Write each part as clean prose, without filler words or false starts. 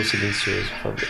Silencioso, por favor.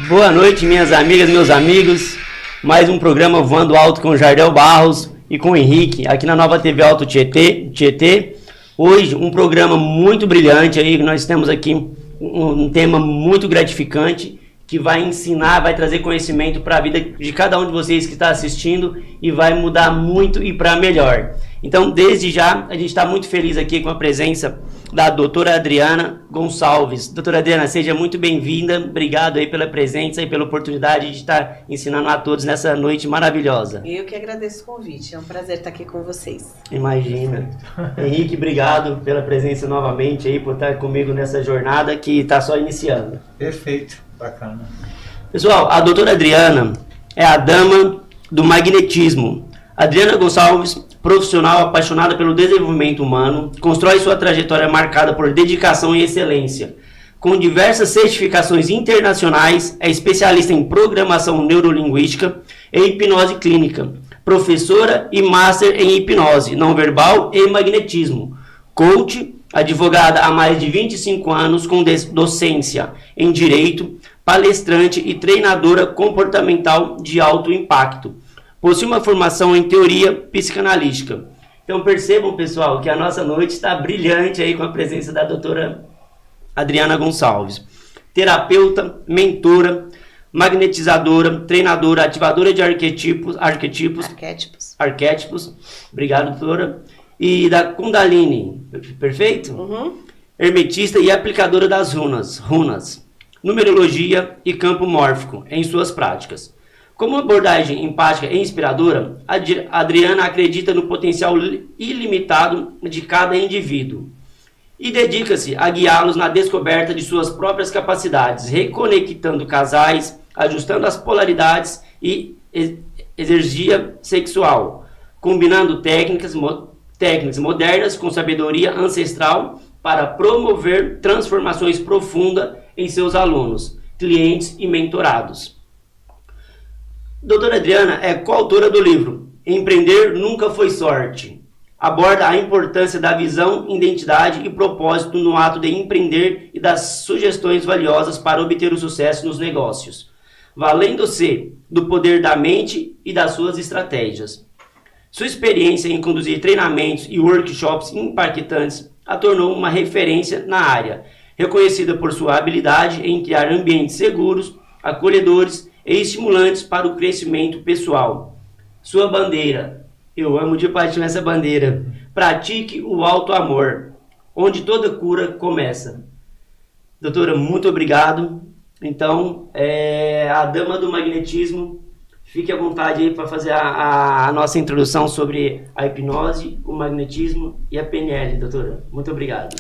Boa noite, minhas amigas, meus amigos. Mais um programa Voando Alto com o Jardel Barros e com o Henrique, aqui na Nova TV Alto Tietê. Hoje, um programa muito brilhante aí, nós temos aqui um tema muito gratificante, que vai ensinar, vai trazer conhecimento para a vida de cada um de vocês que está assistindo e vai mudar muito e para melhor. Então, desde já, a gente está muito feliz aqui com a presença da doutora Adriana Gonçalves. Doutora Adriana, seja muito bem-vinda. Obrigado aí pela presença e pela oportunidade de estar ensinando a todos nessa noite maravilhosa. Eu que agradeço o convite. É um prazer estar aqui com vocês. Imagina. Henrique, obrigado pela presença novamente aí, por estar comigo nessa jornada que está só iniciando. Perfeito. Bacana. Pessoal, a doutora Adriana é a dama do magnetismo. Adriana Gonçalves, profissional apaixonada pelo desenvolvimento humano, constrói sua trajetória marcada por dedicação e excelência. Com diversas certificações internacionais, é especialista em programação neurolinguística e hipnose clínica, professora e master em hipnose não verbal e magnetismo, coach, advogada há mais de 25 anos com docência em direito, palestrante e treinadora comportamental de alto impacto. Possui uma formação em teoria psicanalítica. Então percebam, pessoal, que a nossa noite está brilhante aí com a presença da doutora Adriana Gonçalves. Terapeuta, mentora, magnetizadora, treinadora, ativadora de arquétipos. Obrigado, doutora. E da Kundalini, perfeito? Uhum. Hermetista e aplicadora das runas, numerologia e campo mórfico em suas práticas. Como abordagem empática e inspiradora, a Adriana acredita no potencial ilimitado de cada indivíduo e dedica-se a guiá-los na descoberta de suas próprias capacidades, reconectando casais, ajustando as polaridades e energia sexual, combinando técnicas modernas com sabedoria ancestral para promover transformações profundas em seus alunos, clientes e mentorados. Doutora Adriana é coautora do livro Empreender Nunca Foi Sorte. Aborda a importância da visão, identidade e propósito no ato de empreender e das sugestões valiosas para obter o sucesso nos negócios, valendo-se do poder da mente e das suas estratégias. Sua experiência em conduzir treinamentos e workshops impactantes a tornou uma referência na área, reconhecida por sua habilidade em criar ambientes seguros, acolhedores e estimulantes para o crescimento pessoal. Sua bandeira, eu amo de paixão essa bandeira, pratique o alto amor, onde toda cura começa. Doutora, muito obrigado. Então, a dama do magnetismo, fique à vontade aí para fazer a nossa introdução sobre a hipnose, o magnetismo e a PNL, doutora. Muito obrigado.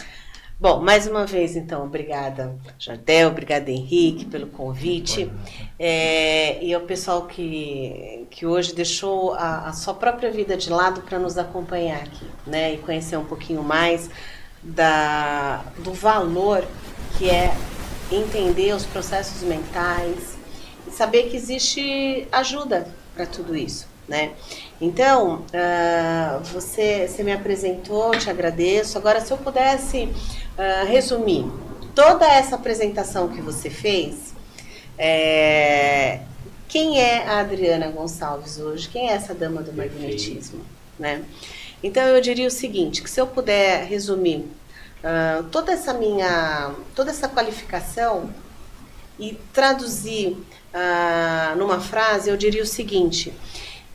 Bom, mais uma vez, então, obrigada, Jardel, obrigada, Henrique, pelo convite. E ao pessoal que hoje deixou a sua própria vida de lado para nos acompanhar aqui, né? E conhecer um pouquinho mais do valor que é entender os processos mentais e saber que existe ajuda para tudo isso, né? Então, você me apresentou, te agradeço. Agora, se eu pudesse resumir toda essa apresentação que você fez, quem é a Adriana Gonçalves hoje? Quem é essa dama do magnetismo, né? Então, eu diria o seguinte, que se eu puder resumir toda essa qualificação e traduzir numa frase, eu diria o seguinte,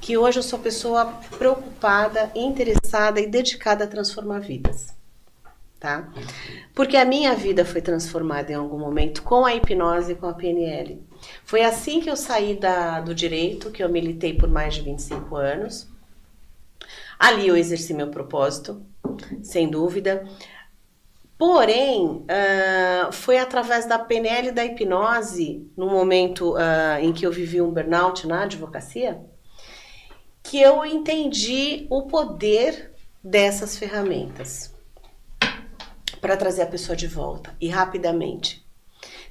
que hoje eu sou pessoa preocupada, interessada e dedicada a transformar vidas, tá? Porque a minha vida foi transformada em algum momento com a hipnose e com a PNL. Foi assim que eu saí do direito, que eu militei por mais de 25 anos. Ali eu exerci meu propósito, sem dúvida. Porém, foi através da PNL e da hipnose, no momento em que eu vivi um burnout na advocacia, que eu entendi o poder dessas ferramentas para trazer a pessoa de volta e rapidamente,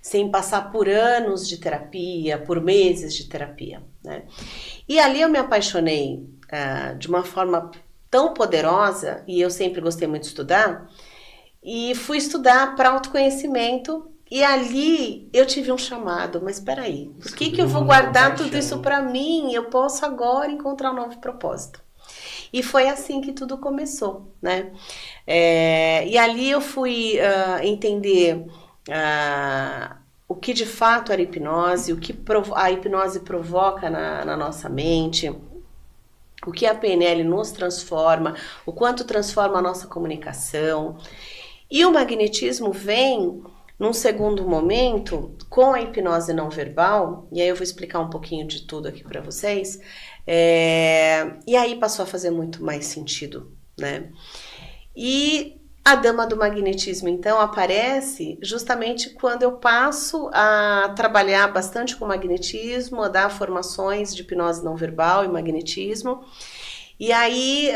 sem passar por anos de terapia, por meses de terapia, né? E ali eu me apaixonei de uma forma tão poderosa, e eu sempre gostei muito de estudar, e fui estudar para autoconhecimento, e ali eu tive um chamado, mas espera aí, por que eu vou guardar tudo isso para mim? Eu posso agora encontrar um novo propósito. E foi assim que tudo começou, né? E ali eu fui entender o que de fato era hipnose, o que a hipnose provoca na nossa mente, o que a PNL nos transforma, o quanto transforma a nossa comunicação. E o magnetismo vem num segundo momento com a hipnose não verbal, e aí eu vou explicar um pouquinho de tudo aqui para vocês, e aí passou a fazer muito mais sentido, né? E a dama do magnetismo, então, aparece justamente quando eu passo a trabalhar bastante com magnetismo, a dar formações de hipnose não verbal e magnetismo. E aí,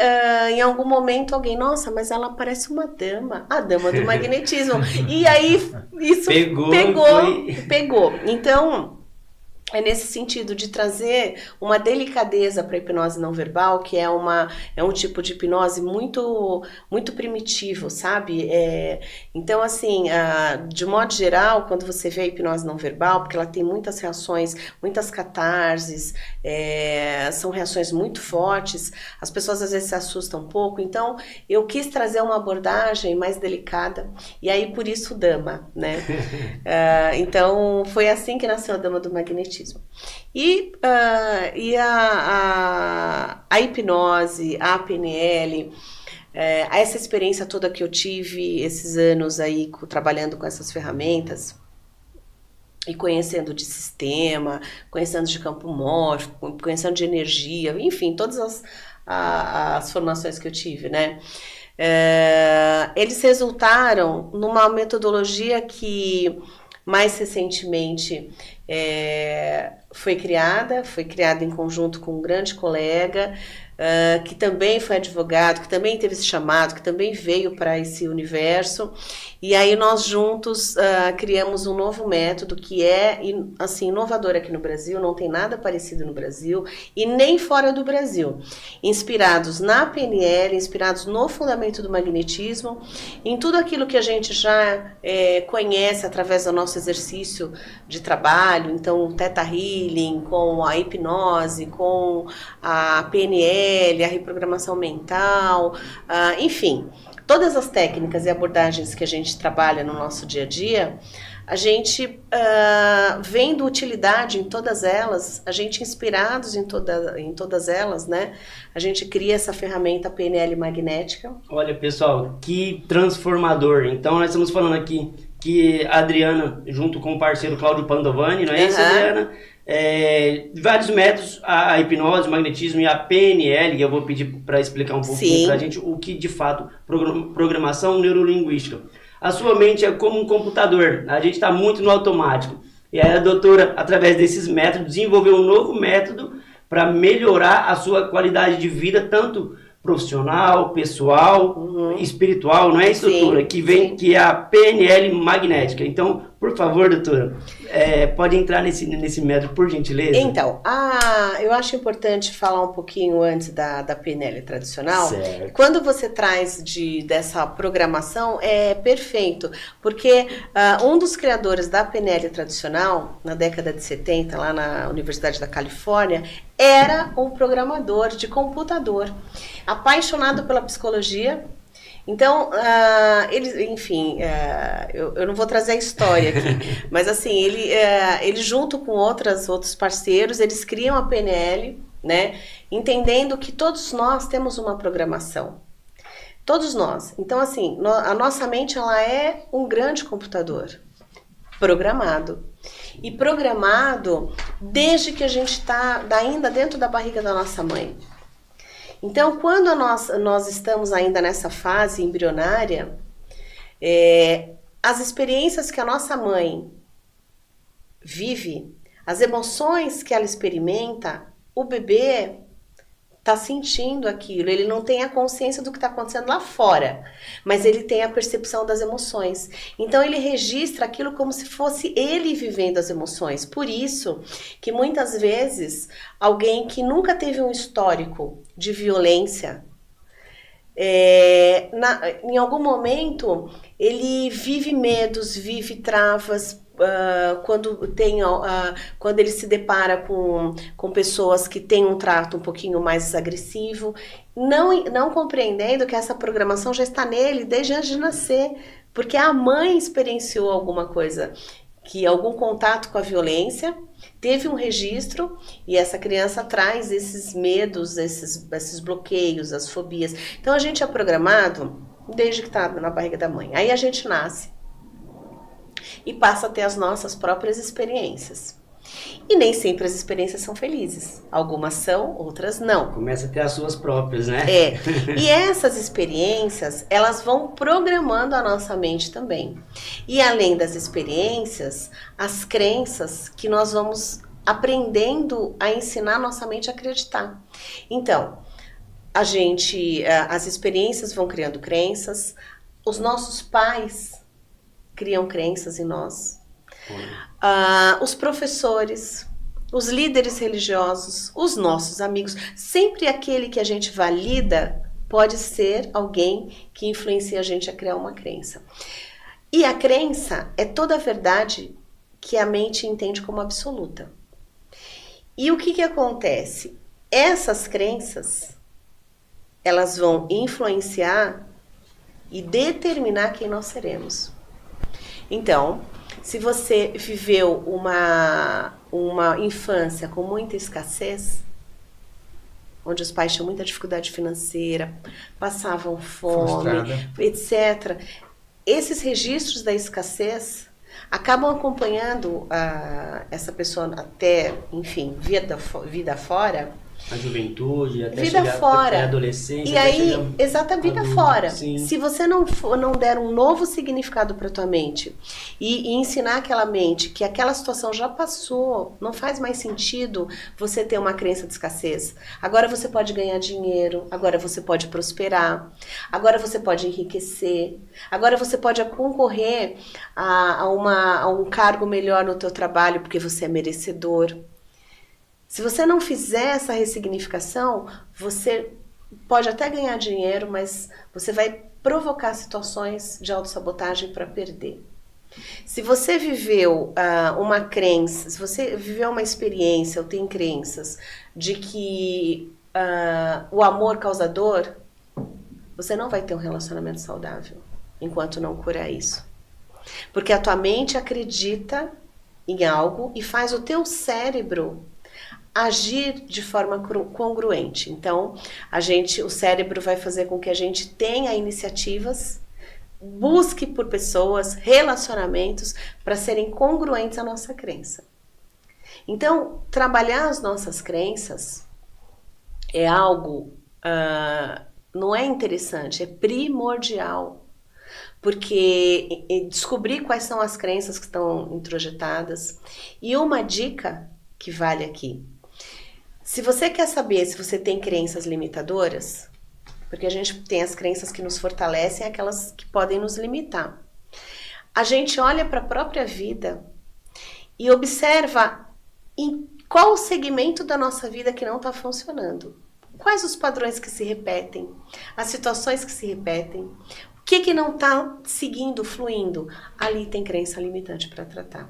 em algum momento, alguém, nossa, mas ela parece uma dama, a dama do magnetismo. E aí, isso pegou. Então, é nesse sentido de trazer uma delicadeza para a hipnose não verbal, que é um tipo de hipnose muito, muito primitivo, sabe? Então, assim, de modo geral, quando você vê a hipnose não verbal, porque ela tem muitas reações, muitas catarses, são reações muito fortes, as pessoas às vezes se assustam um pouco, então eu quis trazer uma abordagem mais delicada, e aí por isso dama, né? Então, foi assim que nasceu a Dama do Magnetismo. E a hipnose, a PNL, essa experiência toda que eu tive esses anos aí trabalhando com essas ferramentas e conhecendo de sistema, conhecendo de campo mórfico, conhecendo de energia, enfim, todas as formações que eu tive, né? Eles resultaram numa metodologia que mais recentemente foi criada em conjunto com um grande colega, que também foi advogado, que também teve esse chamado, que também veio para esse universo, e aí nós juntos criamos um novo método que é assim, inovador aqui no Brasil, não tem nada parecido no Brasil e nem fora do Brasil, inspirados na PNL, inspirados no fundamento do magnetismo, em tudo aquilo que a gente já conhece através do nosso exercício de trabalho, então o Theta Healing, com a hipnose, com a PNL, a reprogramação mental, enfim, todas as técnicas e abordagens que a gente trabalha no nosso dia a dia, a gente vendo utilidade em todas elas, a gente inspirados em todas elas, né? A gente cria essa ferramenta PNL magnética. Olha, pessoal, que transformador. Então, nós estamos falando aqui que a Adriana, junto com o parceiro Cláudio Pandovani, não é isso, Adriana? Vários métodos, a hipnose, o magnetismo e a PNL, e eu vou pedir para explicar um pouquinho para a gente o que de fato, programação neurolinguística. A sua mente é como um computador, a gente está muito no automático. E aí a doutora, através desses métodos, desenvolveu um novo método para melhorar a sua qualidade de vida, tanto profissional, pessoal, espiritual, não é isso, doutora? Que é a PNL magnética. Então, por favor, doutora, pode entrar nesse método, por gentileza? Então, eu acho importante falar um pouquinho antes da PNL tradicional. Certo. Quando você traz dessa programação, é perfeito, porque um dos criadores da PNL tradicional, na década de 70, lá na Universidade da Califórnia, era um programador de computador, apaixonado pela psicologia. Então, eu não vou trazer a história aqui, mas assim, ele junto com outros parceiros, eles criam a PNL, né, entendendo que todos nós temos uma programação. Todos nós. Então, assim, a nossa mente, ela é um grande computador programado. E programado desde que a gente está ainda dentro da barriga da nossa mãe. Então, quando nós estamos ainda nessa fase embrionária, as experiências que a nossa mãe vive, as emoções que ela experimenta, o bebê está sentindo aquilo, ele não tem a consciência do que está acontecendo lá fora, mas ele tem a percepção das emoções. Então ele registra aquilo como se fosse ele vivendo as emoções. Por isso que muitas vezes alguém que nunca teve um histórico de violência, em algum momento ele vive medos, vive travas, quando ele se depara com pessoas que têm um trato um pouquinho mais agressivo, não compreendendo que essa programação já está nele desde antes de nascer, porque a mãe experienciou alguma coisa, algum contato com a violência, teve um registro e essa criança traz esses medos, esses bloqueios, as fobias. Então a gente é programado desde que está na barriga da mãe. Aí a gente nasce e passa a ter as nossas próprias experiências. E nem sempre as experiências são felizes. Algumas são, outras não. Começa a ter as suas próprias, né? E essas experiências, elas vão programando a nossa mente também. E além das experiências, as crenças que nós vamos aprendendo a ensinar a nossa mente a acreditar. Então, as experiências vão criando crenças, os nossos pais criam crenças em nós. Os professores, os líderes religiosos, os nossos amigos, sempre aquele que a gente valida pode ser alguém que influencia a gente a criar uma crença. E a crença é toda a verdade que a mente entende como absoluta. E o que acontece? Essas crenças, elas vão influenciar e determinar quem nós seremos. Então, se você viveu uma infância com muita escassez, onde os pais tinham muita dificuldade financeira, passavam fome, etc., esses registros da escassez acabam acompanhando essa pessoa até, enfim, vida fora. A juventude, até vida fora. A adolescência. E aí, exata vida adulto, fora. Sim. Se você não der um novo significado para tua mente e ensinar aquela mente que aquela situação já passou, não faz mais sentido você ter uma crença de escassez. Agora você pode ganhar dinheiro, agora você pode prosperar, agora você pode enriquecer, agora você pode concorrer a um cargo melhor no teu trabalho porque você é merecedor. Se você não fizer essa ressignificação, você pode até ganhar dinheiro, mas você vai provocar situações de autossabotagem para perder. Se você viveu uma crença, se você viveu uma experiência ou tem crenças de que o amor causa dor, você não vai ter um relacionamento saudável enquanto não curar isso. Porque a tua mente acredita em algo e faz o teu cérebro agir de forma congruente. Então, o cérebro vai fazer com que a gente tenha iniciativas, busque por pessoas, relacionamentos, para serem congruentes à nossa crença. Então, trabalhar as nossas crenças é algo, não é interessante, é primordial. Porque descobrir quais são as crenças que estão introjetadas. E uma dica que vale aqui. Se você quer saber se você tem crenças limitadoras, porque a gente tem as crenças que nos fortalecem, aquelas que podem nos limitar. A gente olha para a própria vida e observa em qual segmento da nossa vida que não está funcionando. Quais os padrões que se repetem, as situações que se repetem, o que não está seguindo, fluindo. Ali tem crença limitante para tratar.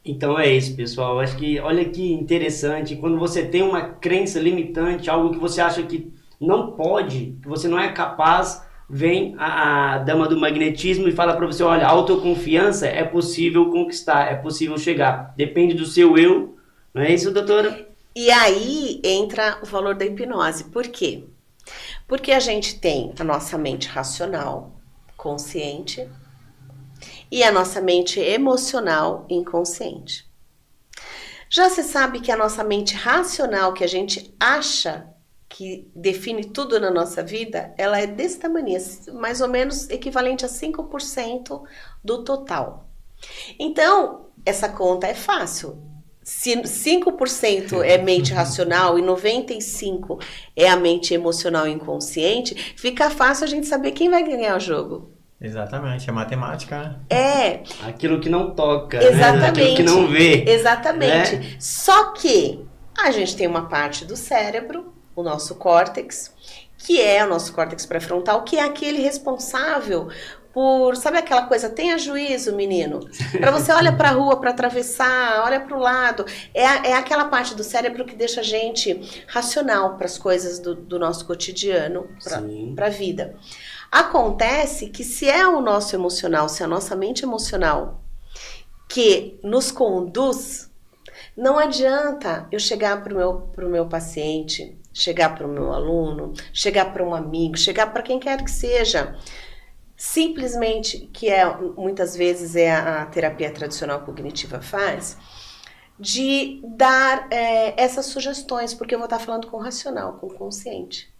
Então é isso, pessoal. Acho que, olha que interessante, quando você tem uma crença limitante, algo que você acha que não pode, que você não é capaz, vem a dama do magnetismo e fala para você, olha, autoconfiança é possível conquistar, é possível chegar. Depende do seu eu, não é isso, doutora? E aí entra o valor da hipnose. Por quê? Porque a gente tem a nossa mente racional, consciente, e a nossa mente emocional inconsciente. Já se sabe que a nossa mente racional, que a gente acha que define tudo na nossa vida, ela é desse tamanho, mais ou menos equivalente a 5% do total. Então, essa conta é fácil. se 5% é mente racional e 95% é a mente emocional e inconsciente, fica fácil a gente saber quem vai ganhar o jogo. Exatamente, é matemática, né? É. Aquilo que não toca, Exatamente. Né? Aquilo que não vê. Exatamente. Né? Só que a gente tem uma parte do cérebro, o nosso córtex, que é o nosso córtex pré-frontal, que é aquele responsável por, sabe aquela coisa, tenha juízo, menino. Para você olha para a rua para atravessar, olha para o lado. É aquela parte do cérebro que deixa a gente racional para as coisas do nosso cotidiano, para a vida. Acontece que se é o nosso emocional, se é a nossa mente emocional que nos conduz, não adianta eu chegar pro meu paciente, chegar para o meu aluno, chegar para um amigo, chegar para quem quer que seja, simplesmente, que muitas vezes a terapia tradicional cognitiva faz, de dar essas sugestões, porque eu vou estar falando com o racional, com o consciente.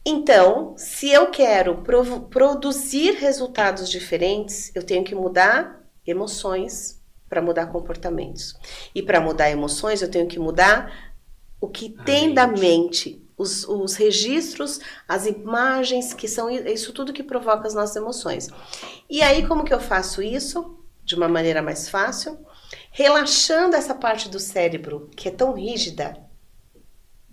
Então, se eu quero produzir resultados diferentes, eu tenho que mudar emoções para mudar comportamentos. E para mudar emoções, eu tenho que mudar o que tem da mente, os registros, as imagens, que são isso tudo que provoca as nossas emoções. E aí, como que eu faço isso? De uma maneira mais fácil, relaxando essa parte do cérebro que é tão rígida,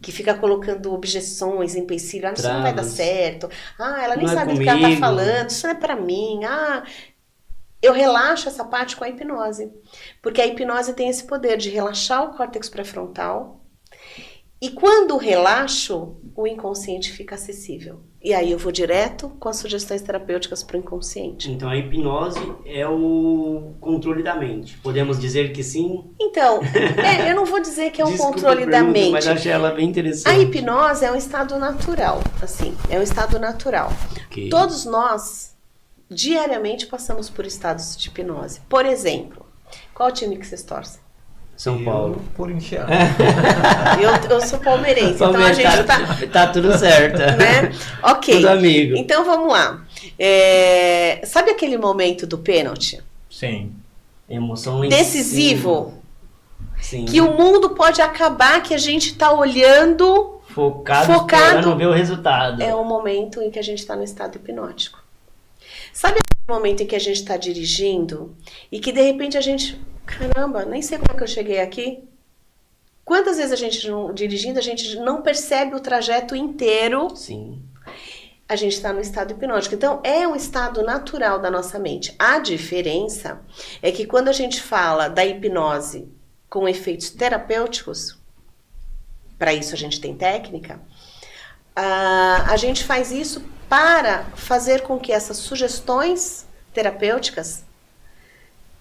que fica colocando objeções, empecilhos, isso não vai dar certo, ela nem sabe do que ela tá falando, isso não é pra mim, eu relaxo essa parte com a hipnose, porque a hipnose tem esse poder de relaxar o córtex pré-frontal, e quando relaxo, o inconsciente fica acessível. E aí eu vou direto com as sugestões terapêuticas para o inconsciente. Então a hipnose é o controle da mente. Podemos dizer que sim? Então, eu não vou dizer que é um controle da mente. Mas achei ela bem interessante. A hipnose é um estado natural, assim, é um estado natural. Okay. Todos nós, diariamente, passamos por estados de hipnose. Por exemplo, qual time que vocês torcem? São Paulo. Corintiano. Eu sou palmeirense, então a gente tá tudo certo. Né? Ok. Tudo amigo. Então vamos lá. Sabe aquele momento do pênalti? Sim. Emoção decisivo. Sim. Que o mundo pode acabar, que a gente tá olhando focado esperando ver o resultado. É o momento em que a gente tá no estado hipnótico. Sabe aquele momento em que a gente tá dirigindo e que de repente a gente... Caramba, nem sei como é que eu cheguei aqui. Quantas vezes a gente dirigindo, a gente não percebe o trajeto inteiro. Sim. A gente está no estado hipnótico. Então, é um estado natural da nossa mente. A diferença é que quando a gente fala da hipnose com efeitos terapêuticos, para isso a gente tem técnica, a gente faz isso para fazer com que essas sugestões terapêuticas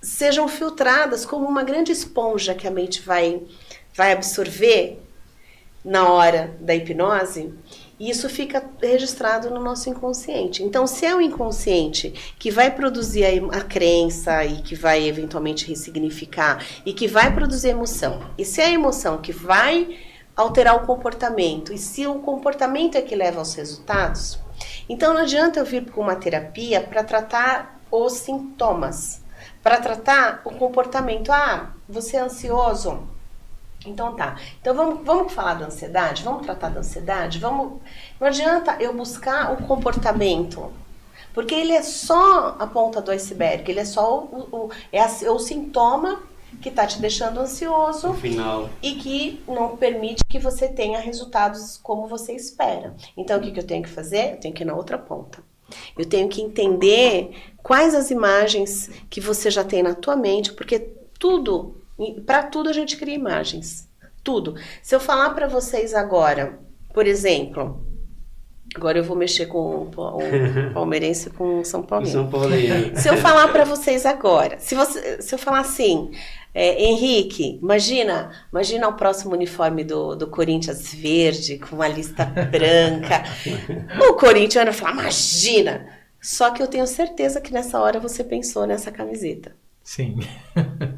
sejam filtradas como uma grande esponja que a mente vai absorver na hora da hipnose, e isso fica registrado no nosso inconsciente. Então, se é o inconsciente que vai produzir a crença e que vai eventualmente ressignificar e que vai produzir emoção, e se é a emoção que vai alterar o comportamento, e se o comportamento é que leva aos resultados, então não adianta eu vir com uma terapia para tratar os sintomas, para tratar o comportamento. Você é ansioso? Então tá. Então vamos falar da ansiedade? Vamos tratar da ansiedade? Não adianta eu buscar o comportamento, porque ele é só a ponta do iceberg, ele é só o sintoma que está te deixando ansioso e que não permite que você tenha resultados como você espera. Então o que eu tenho que fazer? Eu tenho que ir na outra ponta. Eu tenho que entender quais as imagens que você já tem na tua mente, porque para tudo a gente cria imagens. Tudo. Se eu falar para vocês agora, por exemplo, agora eu vou mexer com o palmeirense com o São Paulino. São Paulino. Se eu falar para vocês agora, se eu falar assim, Henrique, imagina o próximo uniforme do Corinthians verde, com uma lista branca. O corintiano vai falar, imagina! Só que eu tenho certeza que nessa hora você pensou nessa camiseta. Sim.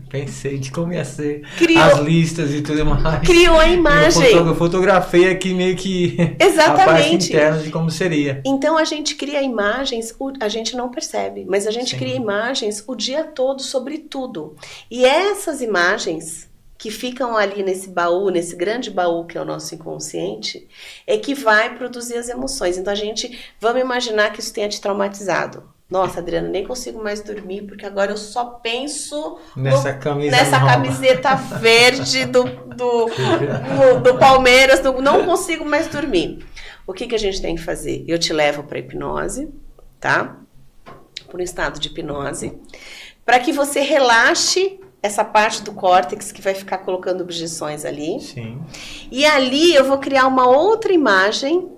Pensei de como ia ser Criou- as listas e tudo mais. Criou a imagem. Eu fotografei aqui meio que Exatamente. a parte interna de como seria. Então a gente cria imagens, a gente não percebe, mas a gente Sim. cria imagens o dia todo sobre tudo. E essas imagens que ficam ali nesse baú, nesse grande baú que é o nosso inconsciente, é que vai produzir as emoções. Então vamos imaginar que isso tenha te traumatizado. Nossa, Adriana, nem consigo mais dormir, porque agora eu só penso Nessa camisa nessa nova. camiseta verde do Palmeiras, não consigo mais dormir. O que a gente tem que fazer? Eu te levo para hipnose, tá? Para um estado de hipnose, para que você relaxe essa parte do córtex que vai ficar colocando objeções ali. Sim. E ali eu vou criar uma outra imagem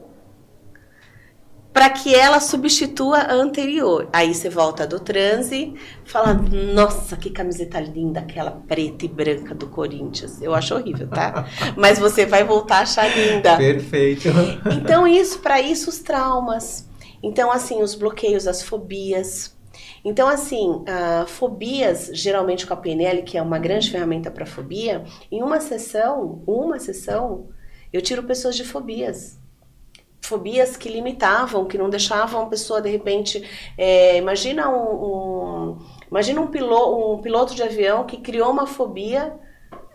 para que ela substitua a anterior. Aí você volta do transe, fala, nossa, que camiseta linda, aquela preta e branca do Corinthians. Eu acho horrível, tá? Mas você vai voltar a achar linda. Perfeito. Então, para isso, os traumas. Então, assim, os bloqueios, as fobias. Então, assim, fobias, geralmente com a PNL, que é uma grande ferramenta para fobia, em uma sessão, eu tiro pessoas de fobias. Fobias que limitavam, que não deixavam a pessoa, de repente... imagina um piloto de avião que criou uma fobia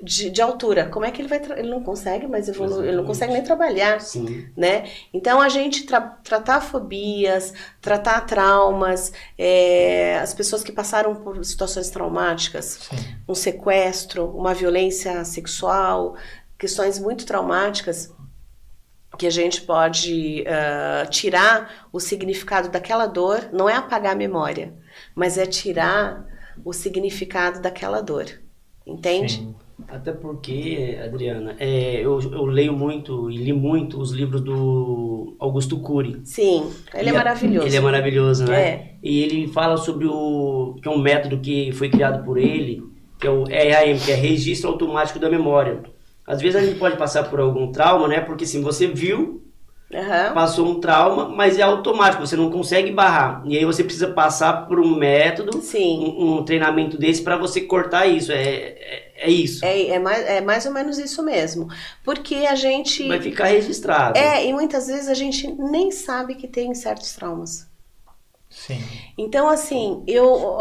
de altura. Como é que ele vai... Ele não consegue mais evoluir, ele não consegue nem trabalhar. Sim. Né? Então, a gente tratar fobias, tratar traumas, as pessoas que passaram por situações traumáticas, Sim. um sequestro, uma violência sexual, questões muito traumáticas, que a gente pode tirar o significado daquela dor, não é apagar a memória, mas é tirar o significado daquela dor, entende? Sim. Até porque, Adriana, eu leio muito e li muito os livros do Augusto Cury. Sim, ele é maravilhoso. Ele é maravilhoso, né? É. E ele fala sobre que é um método que foi criado por ele, que é o RAM, que é Registro Automático da Memória. Às vezes a gente pode passar por algum trauma, né? Porque assim, você viu, passou um trauma, mas é automático, você não consegue barrar. E aí você precisa passar por um método, um treinamento desse para você cortar isso. É isso. É mais ou menos isso mesmo. Porque a gente... Vai ficar registrado. E muitas vezes a gente nem sabe que tem certos traumas. Sim. Então, assim, eu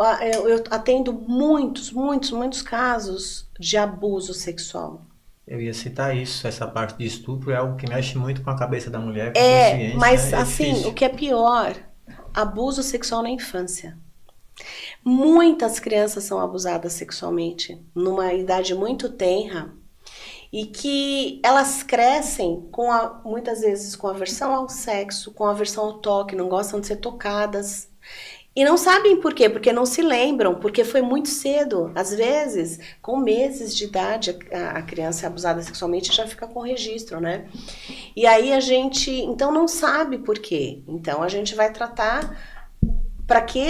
atendo muitos casos de abuso sexual. Eu ia citar isso, essa parte de estupro é algo que mexe muito com a cabeça da mulher, com a consciência, mas né? assim, Difícil. o que é pior, abuso sexual na infância. Muitas crianças são abusadas sexualmente, numa idade muito tenra, e que elas crescem muitas vezes com aversão ao sexo, com aversão ao toque, não gostam de ser tocadas. E não sabem por quê, porque não se lembram, porque foi muito cedo. Às vezes, com meses de idade, a criança é abusada sexualmente já fica com registro, né? E aí a gente, então, não sabe por quê. Então, a gente vai tratar para que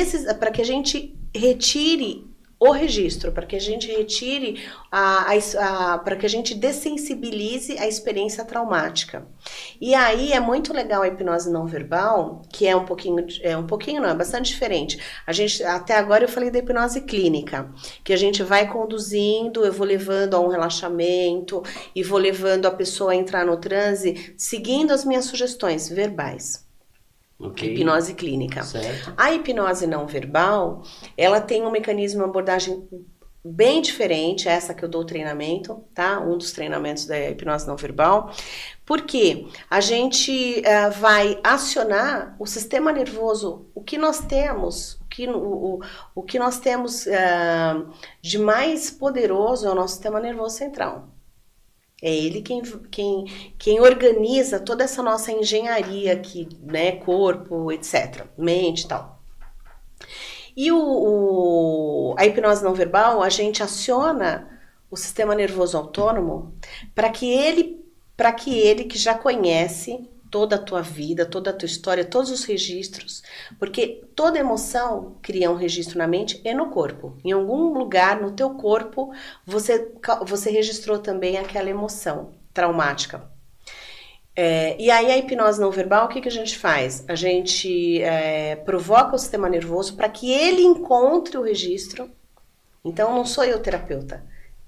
a gente retire o registro, para que a gente retire, para que a gente dessensibilize a experiência traumática. E aí é muito legal a hipnose não verbal, que é bastante diferente. Até agora eu falei da hipnose clínica, que a gente vai conduzindo, eu vou levando a um relaxamento e vou levando a pessoa a entrar no transe, seguindo as minhas sugestões verbais. Okay. Hipnose clínica. Certo. A hipnose não verbal, ela tem um mecanismo, uma abordagem bem diferente, essa que eu dou o treinamento, tá? Um dos treinamentos da hipnose não verbal, porque a gente vai acionar o sistema nervoso, o que nós temos, o que nós temos de mais poderoso é o nosso sistema nervoso central. É ele quem organiza toda essa nossa engenharia aqui, né? Corpo, etc. Mente e tal. E a hipnose não verbal, a gente aciona o sistema nervoso autônomo para que ele que já conhece toda a tua vida, toda a tua história, todos os registros, porque toda emoção cria um registro na mente e no corpo. Em algum lugar no teu corpo você registrou também aquela emoção traumática. E aí a hipnose não verbal, o que a gente faz? A gente provoca o sistema nervoso para que ele encontre o registro Então não sou eu terapeuta.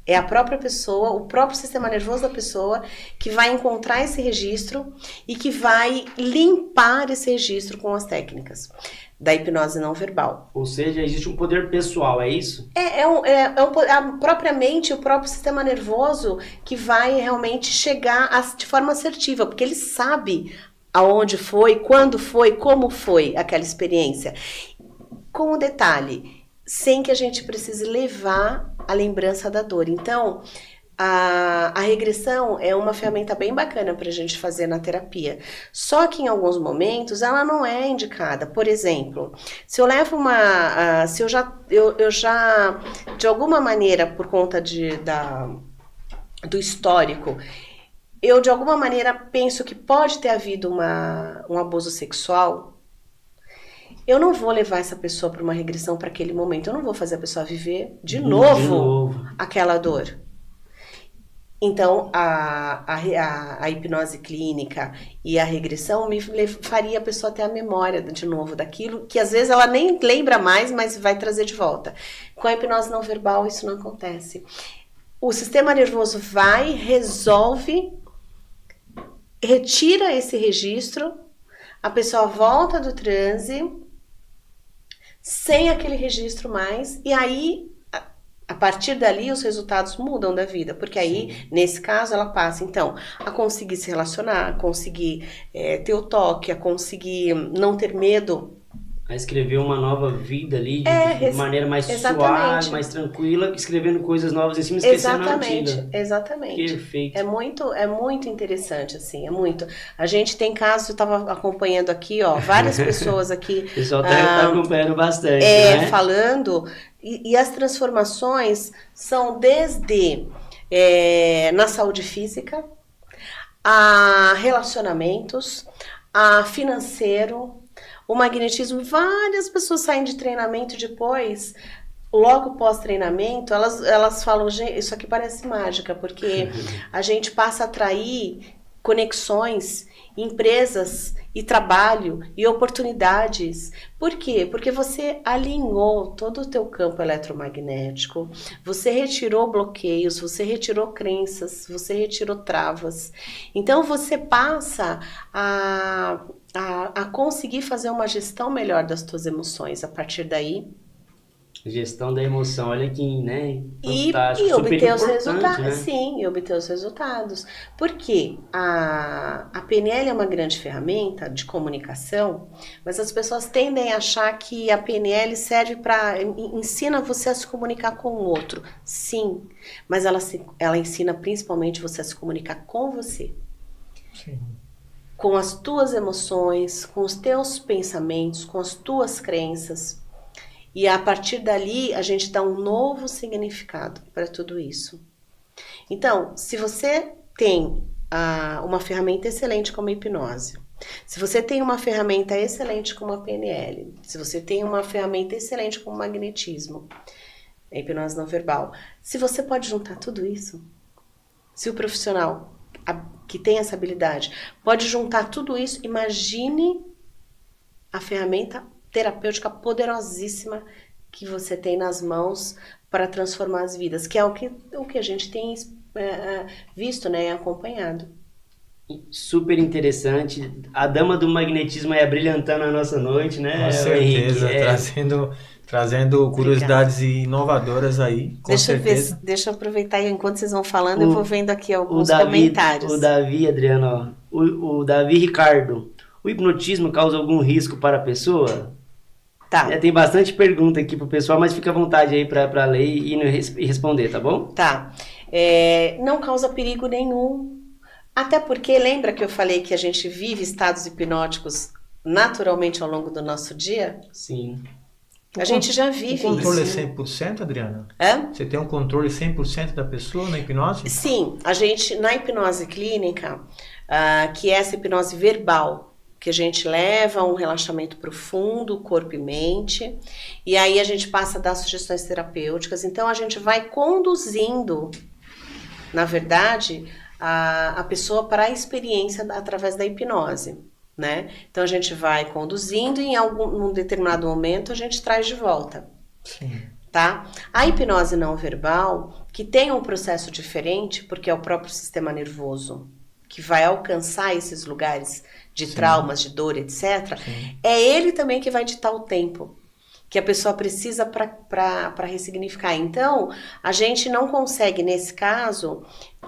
É a própria pessoa, o próprio sistema nervoso da pessoa que vai encontrar esse registro e que vai limpar esse registro com as técnicas da hipnose não verbal. Ou seja, existe um poder pessoal, é isso? Propriamente o próprio sistema nervoso que vai realmente chegar de forma assertiva, porque ele sabe aonde foi, quando foi, como foi aquela experiência. Com o detalhe, sem que a gente precise levar a lembrança da dor. Então, a regressão é uma ferramenta bem bacana para a gente fazer na terapia. Só que em alguns momentos ela não é indicada. Por exemplo, se eu levo se eu já de alguma maneira, por conta do histórico, eu de alguma maneira penso que pode ter havido um abuso sexual, eu não vou levar essa pessoa para uma regressão para aquele momento. Eu não vou fazer a pessoa viver de novo aquela dor. Então, a hipnose clínica e a regressão faria a pessoa ter a memória de novo daquilo, que às vezes ela nem lembra mais, mas vai trazer de volta. Com a hipnose não verbal, isso não acontece. O sistema nervoso resolve, retira esse registro, a pessoa volta do transe, sem aquele registro mais, e aí, a partir dali, os resultados mudam da vida, porque aí, sim, nesse caso, ela passa, então, a conseguir se relacionar, a conseguir ter o toque, a conseguir não ter medo. A escrever uma nova vida ali, de maneira mais suave, mais tranquila, escrevendo coisas novas em cima, esquecendo a antiga. Exatamente. Perfeito. É muito interessante, assim, é muito. A gente tem casos, eu estava acompanhando aqui, ó, várias pessoas aqui. O pessoal tá acompanhando bastante, né? Falando, e as transformações são desde na saúde física, a relacionamentos, a financeiro, o magnetismo. Várias pessoas saem de treinamento depois, logo pós-treinamento, elas falam, gente, isso aqui parece mágica, porque a gente passa a atrair conexões, empresas e trabalho e oportunidades. Por quê? Porque você alinhou todo o teu campo eletromagnético, você retirou bloqueios, você retirou crenças, você retirou travas. Então você passa a conseguir fazer uma gestão melhor das tuas emoções. A partir daí, gestão da emoção, olha aqui, né? Fantástico, e obter os resultados, né? Sim, e obter os resultados. Porque a PNL é uma grande ferramenta de comunicação, mas as pessoas tendem a achar que a PNL serve ensina você a se comunicar com o outro. Sim, mas ela ensina principalmente você a se comunicar com você. Sim. Com as tuas emoções, com os teus pensamentos, com as tuas crenças. E a partir dali, a gente dá um novo significado para tudo isso. Então, se você tem uma ferramenta excelente como a hipnose, se você tem uma ferramenta excelente como a PNL, se você tem uma ferramenta excelente como o magnetismo, a hipnose não verbal, se você pode juntar tudo isso, se o profissional que tem essa habilidade pode juntar tudo isso, imagine a ferramenta terapêutica poderosíssima que você tem nas mãos para transformar as vidas, que é o que a gente tem visto, né, acompanhado. Super interessante. A dama do magnetismo é brilhantando a nossa noite, né? Com certeza, trazendo curiosidades inovadoras aí, com certeza. Deixa eu aproveitar enquanto vocês vão falando, eu vou vendo aqui alguns comentários. O Davi, Adriano, o Davi Ricardo, o hipnotismo causa algum risco para a pessoa? Tá. Tem bastante pergunta aqui pro pessoal, mas fica à vontade aí para ler e responder, tá bom? Tá. Não causa perigo nenhum. Até porque, lembra que eu falei que a gente vive estados hipnóticos naturalmente ao longo do nosso dia? Sim. A gente já vive isso. O controle isso. é 100%, Adriana? Hã? Você tem um controle 100% da pessoa na hipnose? Sim. A gente, na hipnose clínica, que é essa hipnose verbal, que a gente leva a um relaxamento profundo, corpo e mente, e aí a gente passa a dar sugestões terapêuticas. Então, a gente vai conduzindo, na verdade, a pessoa para a experiência através da hipnose, né? Então, a gente vai conduzindo e em num determinado momento a gente traz de volta. Sim. tá? A hipnose não verbal, que tem um processo diferente, porque é o próprio sistema nervoso que vai alcançar esses lugares de traumas, de dor, etc. É ele também que vai ditar o tempo que a pessoa precisa para ressignificar. Então, a gente não consegue, nesse caso,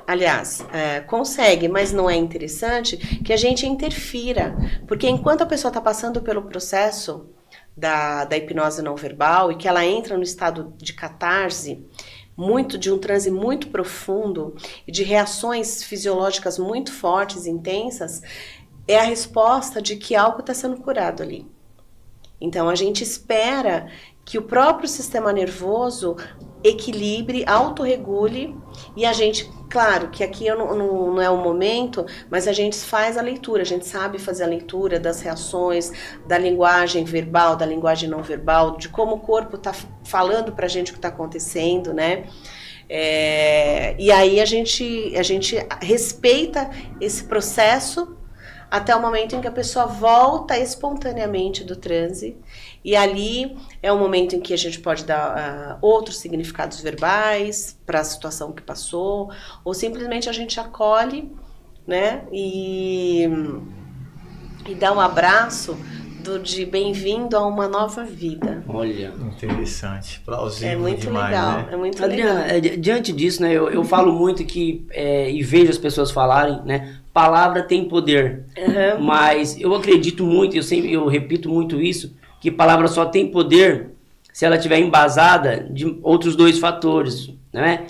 aliás, consegue, mas não é interessante que a gente interfira, porque enquanto a pessoa está passando pelo processo da hipnose não verbal e que ela entra no estado de catarse, de um transe muito profundo e de reações fisiológicas muito fortes, intensas, é a resposta de que algo está sendo curado ali. Então, a gente espera que o próprio sistema nervoso equilibre, autorregule, e a gente, claro, que aqui não é o momento, mas a gente faz a leitura, a gente sabe fazer a leitura das reações, da linguagem verbal, da linguagem não verbal, de como o corpo está falando pra gente o que está acontecendo, né? E aí a gente respeita esse processo até o momento em que a pessoa volta espontaneamente do transe, e ali é o momento em que a gente pode dar outros significados verbais para a situação que passou, ou simplesmente a gente acolhe, né, e dá um abraço de bem-vindo a uma nova vida. Olha. Interessante, plausível é muito demais, legal, né? É muito Adriana, legal. diante disso, né, eu falo muito que, e vejo as pessoas falarem, né, palavra tem poder, mas eu acredito muito, eu repito muito isso, que palavra só tem poder se ela estiver embasada de outros dois fatores, né?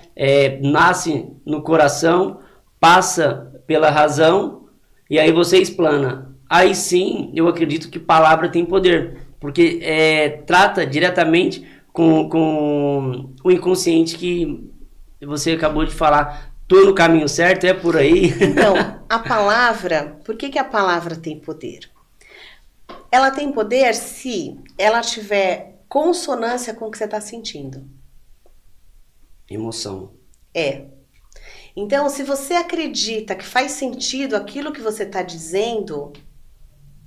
Nasce no coração, passa pela razão e aí você explana. Aí sim, eu acredito que palavra tem poder, porque trata diretamente com o inconsciente que você acabou de falar. Tô no caminho certo, é por aí? Então, a palavra, por que a palavra tem poder? Ela tem poder se ela tiver consonância com o que você está sentindo. Emoção. Então, se você acredita que faz sentido aquilo que você está dizendo,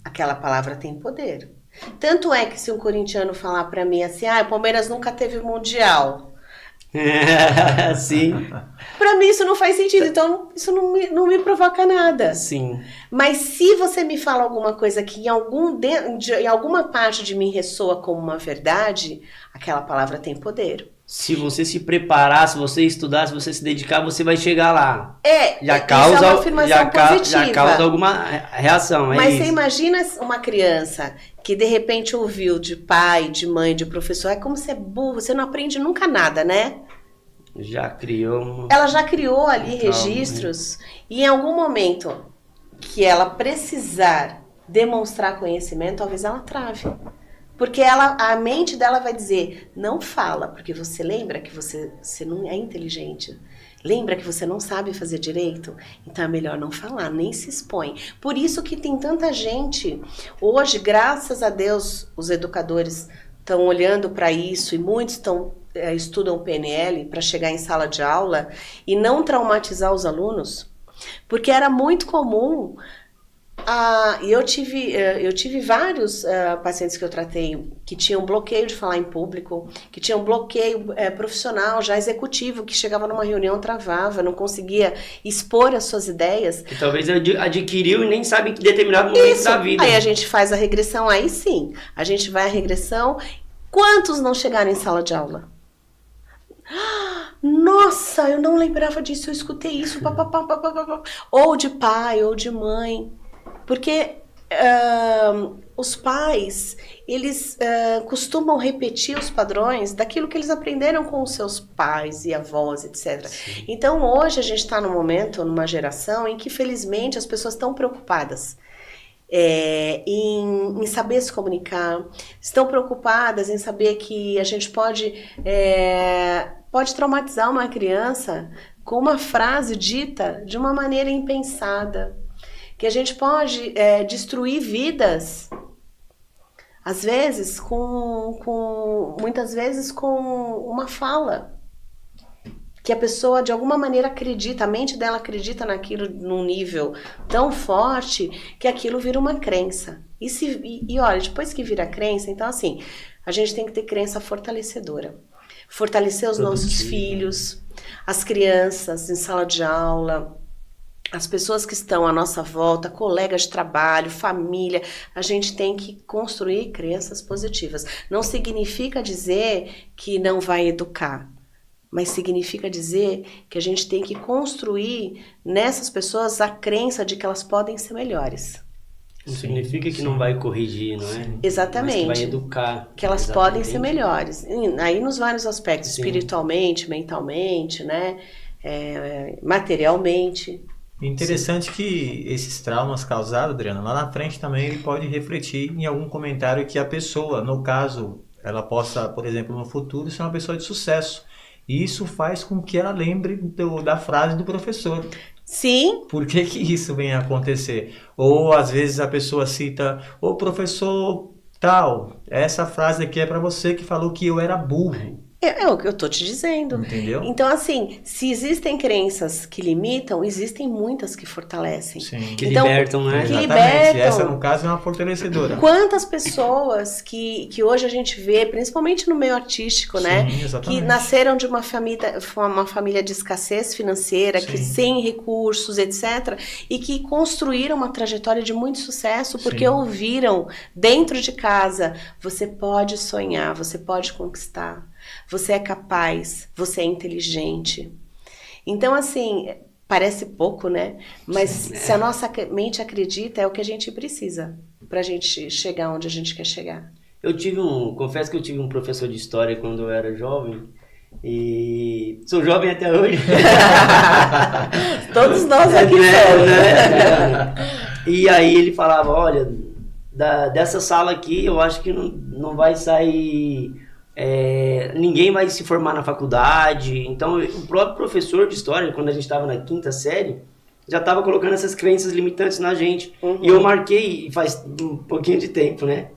aquela palavra tem poder. Tanto é que se um corintiano falar para mim assim, o Palmeiras nunca teve mundial. Sim. Pra mim isso não faz sentido, então isso não me provoca nada. Sim. Mas se você me fala alguma coisa que em alguma parte de mim ressoa como uma verdade, aquela palavra tem poder. Se você se preparar, se você estudar, se você se dedicar, você vai chegar lá. Já causa, isso é uma afirmação positiva. Já causa alguma reação. Mas você imagina uma criança que de repente ouviu de pai, de mãe, de professor, é como você é burro, você não aprende nunca nada, né? Já criou Ela já criou ali registros, e em algum momento que ela precisar demonstrar conhecimento, talvez ela trave. Porque a mente dela vai dizer, não fala, porque você lembra que você não é inteligente. Lembra que você não sabe fazer direito? Então é melhor não falar, nem se expõe. Por isso que tem tanta gente. Hoje, graças a Deus, os educadores estão olhando para isso e muitos estudam PNL para chegar em sala de aula e não traumatizar os alunos. Porque era muito comum... eu tive vários pacientes que eu tratei que tinham bloqueio de falar em público, que tinham bloqueio profissional, já executivo, que chegava numa reunião, travava, não conseguia expor as suas ideias. Que talvez adquiriu e nem sabe em que determinado momento da vida. Aí a gente faz a regressão, aí sim, a gente vai à regressão. Quantos não chegaram em sala de aula? Nossa, eu não lembrava disso, eu escutei isso, ou de pai, ou de mãe. Porque os pais, eles costumam repetir os padrões daquilo que eles aprenderam com os seus pais e avós, etc. Sim. Então, hoje a gente está num momento, numa geração em que, felizmente, as pessoas estão preocupadas em saber se comunicar, estão preocupadas em saber que a gente pode traumatizar uma criança com uma frase dita de uma maneira impensada. Que a gente pode destruir vidas, às vezes, muitas vezes com uma fala. Que a pessoa, de alguma maneira, acredita, a mente dela acredita naquilo num nível tão forte que aquilo vira uma crença. E olha, depois que vira crença, então assim, a gente tem que ter crença fortalecedora. fortalecer os nossos filhos, as crianças em sala de aula, as pessoas que estão à nossa volta, colegas de trabalho, família. A gente tem que construir crenças positivas. Não significa dizer que não vai educar, mas significa dizer que a gente tem que construir nessas pessoas a crença de que elas podem ser melhores. Não significa que não vai corrigir, não é? Exatamente. Mas que vai educar. Que elas podem ser melhores. Aí nos vários aspectos, espiritualmente, mentalmente, né? Materialmente. Interessante que esses traumas causados, Adriana, lá na frente também ele pode refletir em algum comentário que a pessoa, no caso, ela possa, por exemplo, no futuro, ser uma pessoa de sucesso. E isso faz com que ela lembre da frase do professor. Sim. Por que isso vem a acontecer? Ou às vezes a pessoa cita, ô professor tal, essa frase aqui é para você que falou que eu era burro. É o que eu tô te dizendo. Entendeu? Então, assim, se existem crenças que limitam, existem muitas que fortalecem. Sim. Que libertam, né? Que Exatamente. libertam. E essa, no caso, é uma fortalecedora. Quantas pessoas que hoje a gente vê, principalmente no meio artístico, né? Sim, exatamente. Que nasceram de uma família de escassez financeira, que sem recursos, etc. E que construíram uma trajetória de muito sucesso porque ouviram dentro de casa: você pode sonhar, você pode conquistar. Você é capaz, você é inteligente. Então, assim, parece pouco, né? Mas se a nossa mente acredita, é o que a gente precisa pra gente chegar onde a gente quer chegar. Confesso que eu tive um professor de história quando eu era jovem. E sou jovem até hoje. Todos nós aqui somos, né? E aí ele falava, olha, dessa sala aqui eu acho que não vai sair... ninguém vai se formar na faculdade. Então o próprio professor de história, quando a gente estava na 5ª série, já estava colocando essas crenças limitantes na gente. E eu marquei, faz um pouquinho de tempo, né?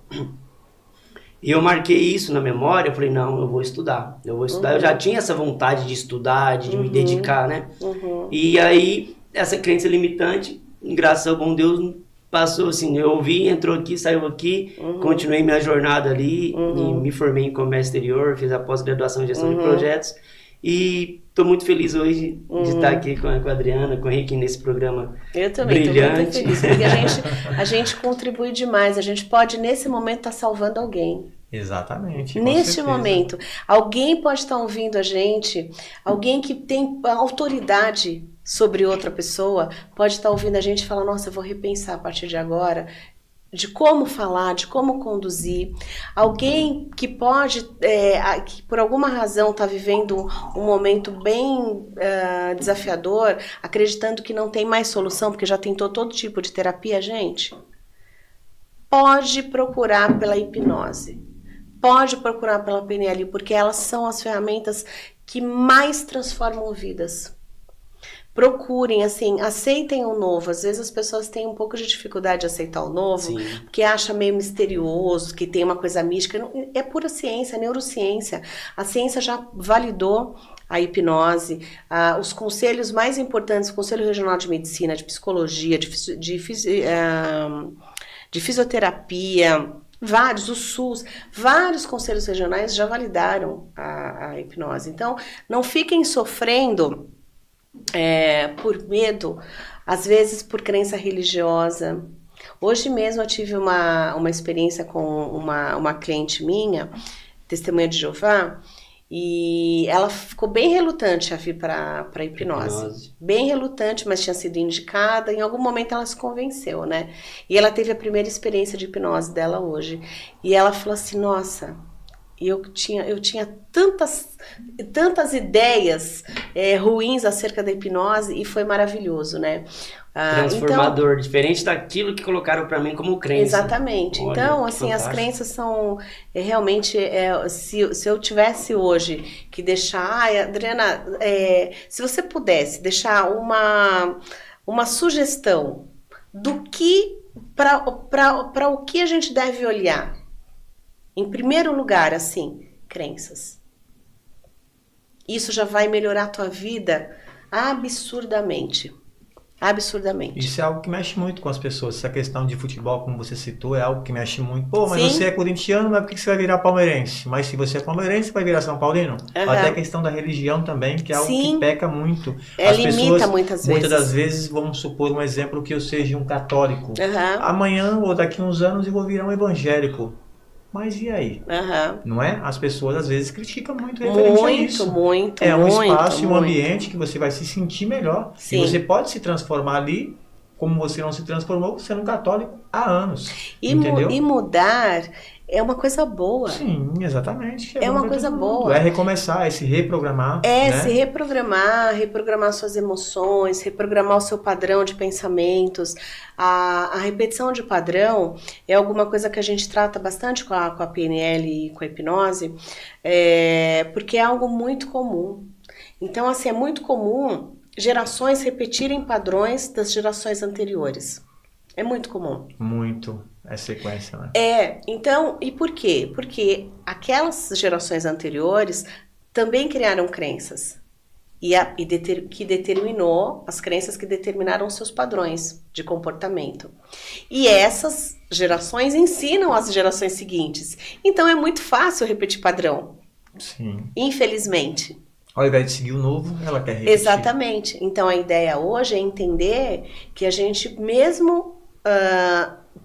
E eu marquei isso na memória. Eu falei, não, eu vou estudar. Eu já tinha essa vontade de estudar, de me dedicar, né? E aí essa crença limitante, graças ao bom Deus, passou assim, eu ouvi, entrou aqui, saiu aqui, continuei minha jornada ali, e me formei em comércio exterior, fiz a pós-graduação em gestão de projetos, e estou muito feliz hoje de estar aqui com a Adriana, com o Henrique nesse programa brilhante. Eu também estou muito feliz, porque a gente contribui demais, a gente pode nesse momento estar salvando alguém. Exatamente. Neste momento, alguém pode estar ouvindo a gente, alguém que tem autoridade sobre outra pessoa, pode estar ouvindo a gente e falar, nossa, eu vou repensar a partir de agora, de como falar, de como conduzir. Alguém que pode, que por alguma razão está vivendo um momento bem desafiador, acreditando que não tem mais solução, porque já tentou todo tipo de terapia, gente, pode procurar pela hipnose. Pode procurar pela PNL, porque elas são as ferramentas que mais transformam vidas. Procurem, assim, aceitem o novo. Às vezes as pessoas têm um pouco de dificuldade de aceitar o novo, porque acha meio misterioso, que tem uma coisa mística. Não, é pura ciência, neurociência. A ciência já validou a hipnose, os conselhos mais importantes, o Conselho Regional de Medicina, de Psicologia, de fisioterapia, vários, o SUS, vários conselhos regionais já validaram a hipnose. Então, não fiquem sofrendo por medo, às vezes por crença religiosa. Hoje mesmo eu tive uma experiência com uma cliente minha, testemunha de Jeová, e ela ficou bem relutante a vir para a hipnose. Bem relutante, mas tinha sido indicada. Em algum momento ela se convenceu, né? E ela teve a primeira experiência de hipnose dela hoje. E ela falou assim, nossa, eu tinha tantas ideias ruins acerca da hipnose e foi maravilhoso, né? Transformador, então, diferente daquilo que colocaram para mim como crença. Exatamente. Olha, então, assim, fantástico. As crenças são realmente, se eu tivesse hoje que deixar, Adriana, se você pudesse deixar uma sugestão do que, para o que a gente deve olhar, em primeiro lugar, assim, crenças. Isso já vai melhorar a tua vida absurdamente. Absurdamente. Isso é algo que mexe muito com as pessoas. Essa questão de futebol, como você citou, é algo que mexe muito. Pô, mas Sim. você é corintiano, mas por que você vai virar palmeirense? Mas se você é palmeirense, você vai virar São Paulino? Aham. Até a questão da religião também, que é algo Sim. que peca muito. Limita muitas muitas das vezes. vezes, vamos supor um exemplo que eu seja um católico. Aham. Amanhã ou daqui uns anos eu vou virar um evangélico. Mas e aí? Aham. Não é? As pessoas às vezes criticam muito referente a isso. Muito, É um muito, espaço e um muito. ambiente que você vai se sentir melhor. Sim. E você pode se transformar ali, como você não se transformou sendo católico há anos. E entendeu? mudar é uma coisa boa. Sim, exatamente. É bom uma pra coisa todo mundo. boa. É recomeçar, é se reprogramar. É né? se reprogramar suas emoções, reprogramar o seu padrão de pensamentos. A repetição de padrão é alguma coisa que a gente trata bastante com a PNL e com a hipnose, porque é algo muito comum. Então, assim, é muito comum gerações repetirem padrões das gerações anteriores. É muito comum. Muito. É sequência, né? Então, e por quê? Porque aquelas gerações anteriores também criaram crenças que determinou, as crenças que determinaram seus padrões de comportamento. E essas gerações ensinam as gerações seguintes. Então, é muito fácil repetir padrão, Sim. infelizmente. Ao invés de seguir o novo, ela quer repetir. Exatamente. Então, a ideia hoje é entender que a gente, mesmo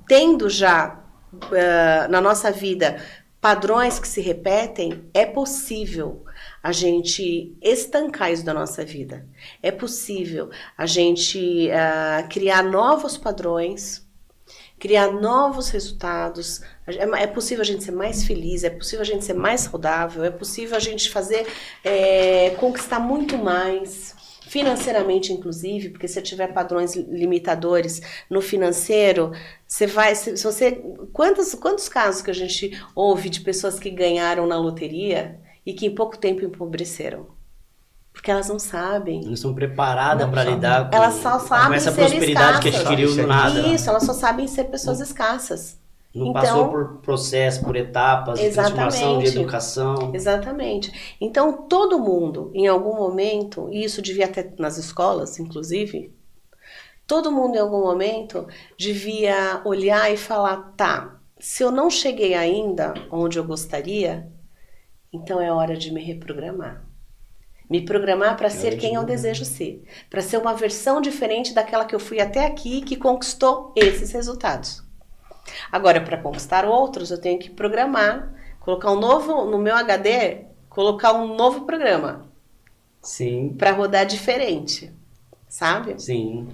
tendo já na nossa vida padrões que se repetem, é possível a gente estancar isso da nossa vida. É possível a gente criar novos padrões, criar novos resultados. É possível a gente ser mais feliz, é possível a gente ser mais saudável, é possível a gente fazer, conquistar muito mais, financeiramente inclusive, porque se tiver padrões limitadores no financeiro, quantos casos que a gente ouve de pessoas que ganharam na loteria e que em pouco tempo empobreceram? Porque elas não sabem. Não estão preparadas para lidar Elas só sabem com essa ser prosperidade que escassas. adquiriu do nada. Isso, elas só sabem ser pessoas escassas. Não Então, passou por processo, por etapas de transformação, de educação. Exatamente. Então, todo mundo, em algum momento, e isso devia até nas escolas, inclusive, todo mundo em algum momento devia olhar e falar, tá, se eu não cheguei ainda onde eu gostaria, então é hora de me reprogramar. Me programar para ser quem eu desejo ser. Para ser uma versão diferente daquela que eu fui até aqui, que conquistou esses resultados. Agora, para conquistar outros, eu tenho que programar, colocar um novo, no meu HD, colocar um novo programa. Sim. Para rodar diferente, sabe? Sim.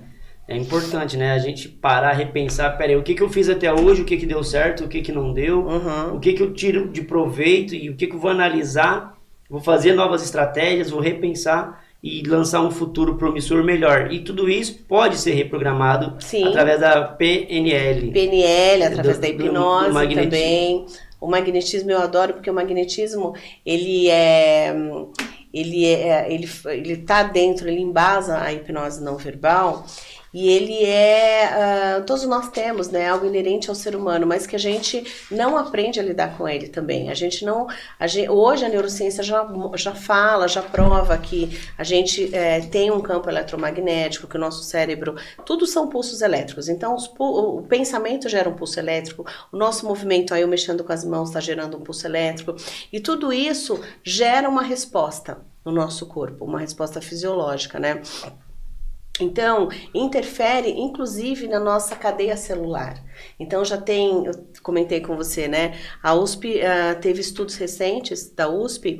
É importante, né? A gente parar, repensar, peraí, o que eu fiz até hoje, o que deu certo, o que não deu, o que eu tiro de proveito e o que eu vou analisar, vou fazer novas estratégias, vou repensar e lançar um futuro promissor melhor. E tudo isso pode ser reprogramado através da PNL. PNL, através da hipnose do também. O magnetismo eu adoro, porque o magnetismo, ele tá dentro, ele embasa a hipnose não verbal. E ele todos nós temos, né, algo inerente ao ser humano, mas que a gente não aprende a lidar com ele também. Hoje a neurociência já fala, já prova que a gente tem um campo eletromagnético, que o nosso cérebro, tudo são pulsos elétricos. Então o pensamento gera um pulso elétrico, o nosso movimento, aí eu mexendo com as mãos, está gerando um pulso elétrico, e tudo isso gera uma resposta no nosso corpo, uma resposta fisiológica, né? Então, interfere, inclusive, na nossa cadeia celular. Então, eu comentei com você, né? A USP teve estudos recentes da USP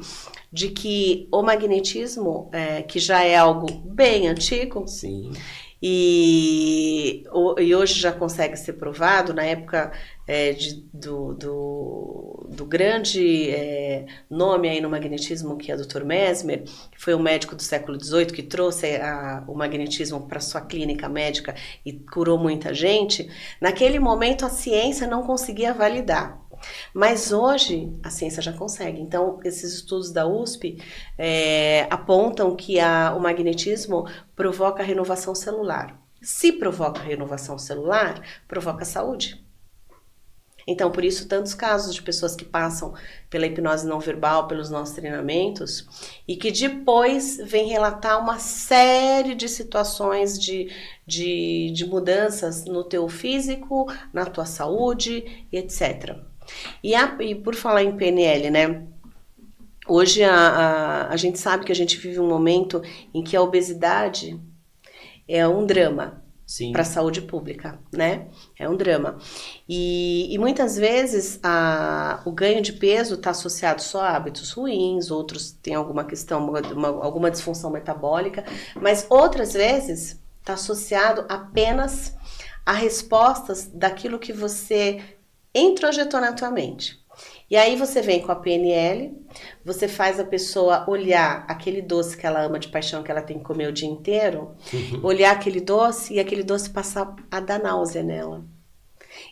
de que o magnetismo, que já é algo bem antigo, sim, e hoje já consegue ser provado, na época do grande nome aí no magnetismo, que é o Dr. Mesmer, que foi um médico do século XVIII que trouxe o magnetismo para sua clínica médica e curou muita gente. Naquele momento a ciência não conseguia validar. Mas hoje a ciência já consegue. Então, esses estudos da USP apontam que o magnetismo provoca renovação celular. Se provoca renovação celular, provoca saúde. Então, por isso, tantos casos de pessoas que passam pela hipnose não verbal, pelos nossos treinamentos, e que depois vem relatar uma série de situações de mudanças no teu físico, na tua saúde, etc. E por falar em PNL, né? Hoje a gente sabe que a gente vive um momento em que a obesidade é um drama para a saúde pública, né? É um drama. E muitas vezes o ganho de peso está associado só a hábitos ruins, outros têm alguma questão, alguma disfunção metabólica, mas outras vezes está associado apenas a respostas daquilo que você introjetou na tua mente. E aí você vem com a PNL, você faz a pessoa olhar aquele doce que ela ama de paixão, que ela tem que comer o dia inteiro, olhar aquele doce e aquele doce passar a dar náusea nela.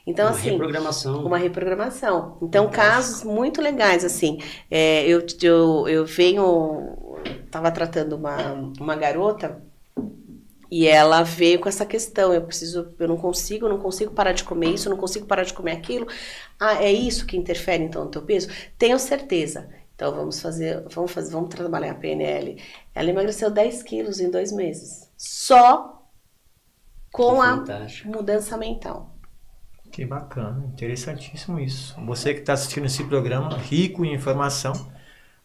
Então, uma reprogramação. Uma reprogramação. Então, casos muito legais, assim. Eu estava tratando uma garota e ela veio com essa questão, eu não consigo parar de comer isso, eu não consigo parar de comer aquilo. Ah, é isso que interfere então no teu peso? Tenho certeza. Então vamos trabalhar a PNL. Ela emagreceu 10 quilos em 2 meses. Só com a mudança mental. Que bacana, interessantíssimo isso. Você que está assistindo esse programa, rico em informação,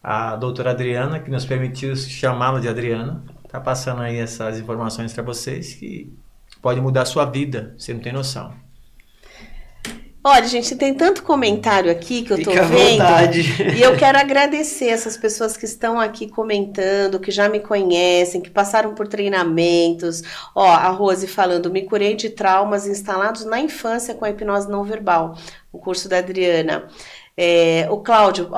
a doutora Adriana, que nos permitiu chamá-la de Adriana, está passando aí essas informações para vocês que pode mudar a sua vida, você não tem noção. Olha, gente, tem tanto comentário aqui que eu tô vendo. Vontade. E eu quero agradecer essas pessoas que estão aqui comentando, que já me conhecem, que passaram por treinamentos. Ó, a Rose falando, me curei de traumas instalados na infância com a hipnose não verbal, o curso da Adriana. O Cláudio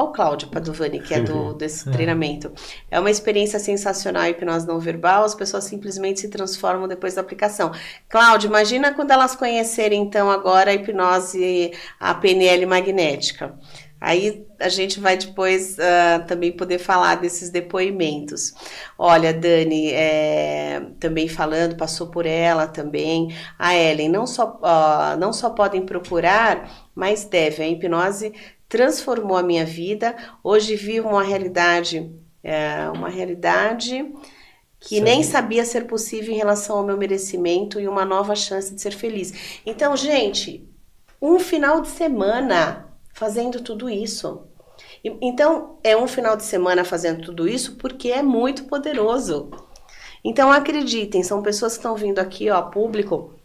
Padovani, que é desse treinamento. É uma experiência sensacional a hipnose não verbal, as pessoas simplesmente se transformam depois da aplicação. Cláudio, imagina quando elas conhecerem então agora a hipnose, a PNL magnética. Aí a gente vai depois também poder falar desses depoimentos. Olha, Dani, também falando, passou por ela também. A Ellen, não só podem procurar, mas devem. A hipnose transformou a minha vida. Hoje vivo uma realidade que nem sabia ser possível em relação ao meu merecimento e uma nova chance de ser feliz. Então, gente, um final de semana fazendo tudo isso. Então, é um final de semana fazendo tudo isso porque é muito poderoso. Então, acreditem, são pessoas que estão vindo aqui, ó, público.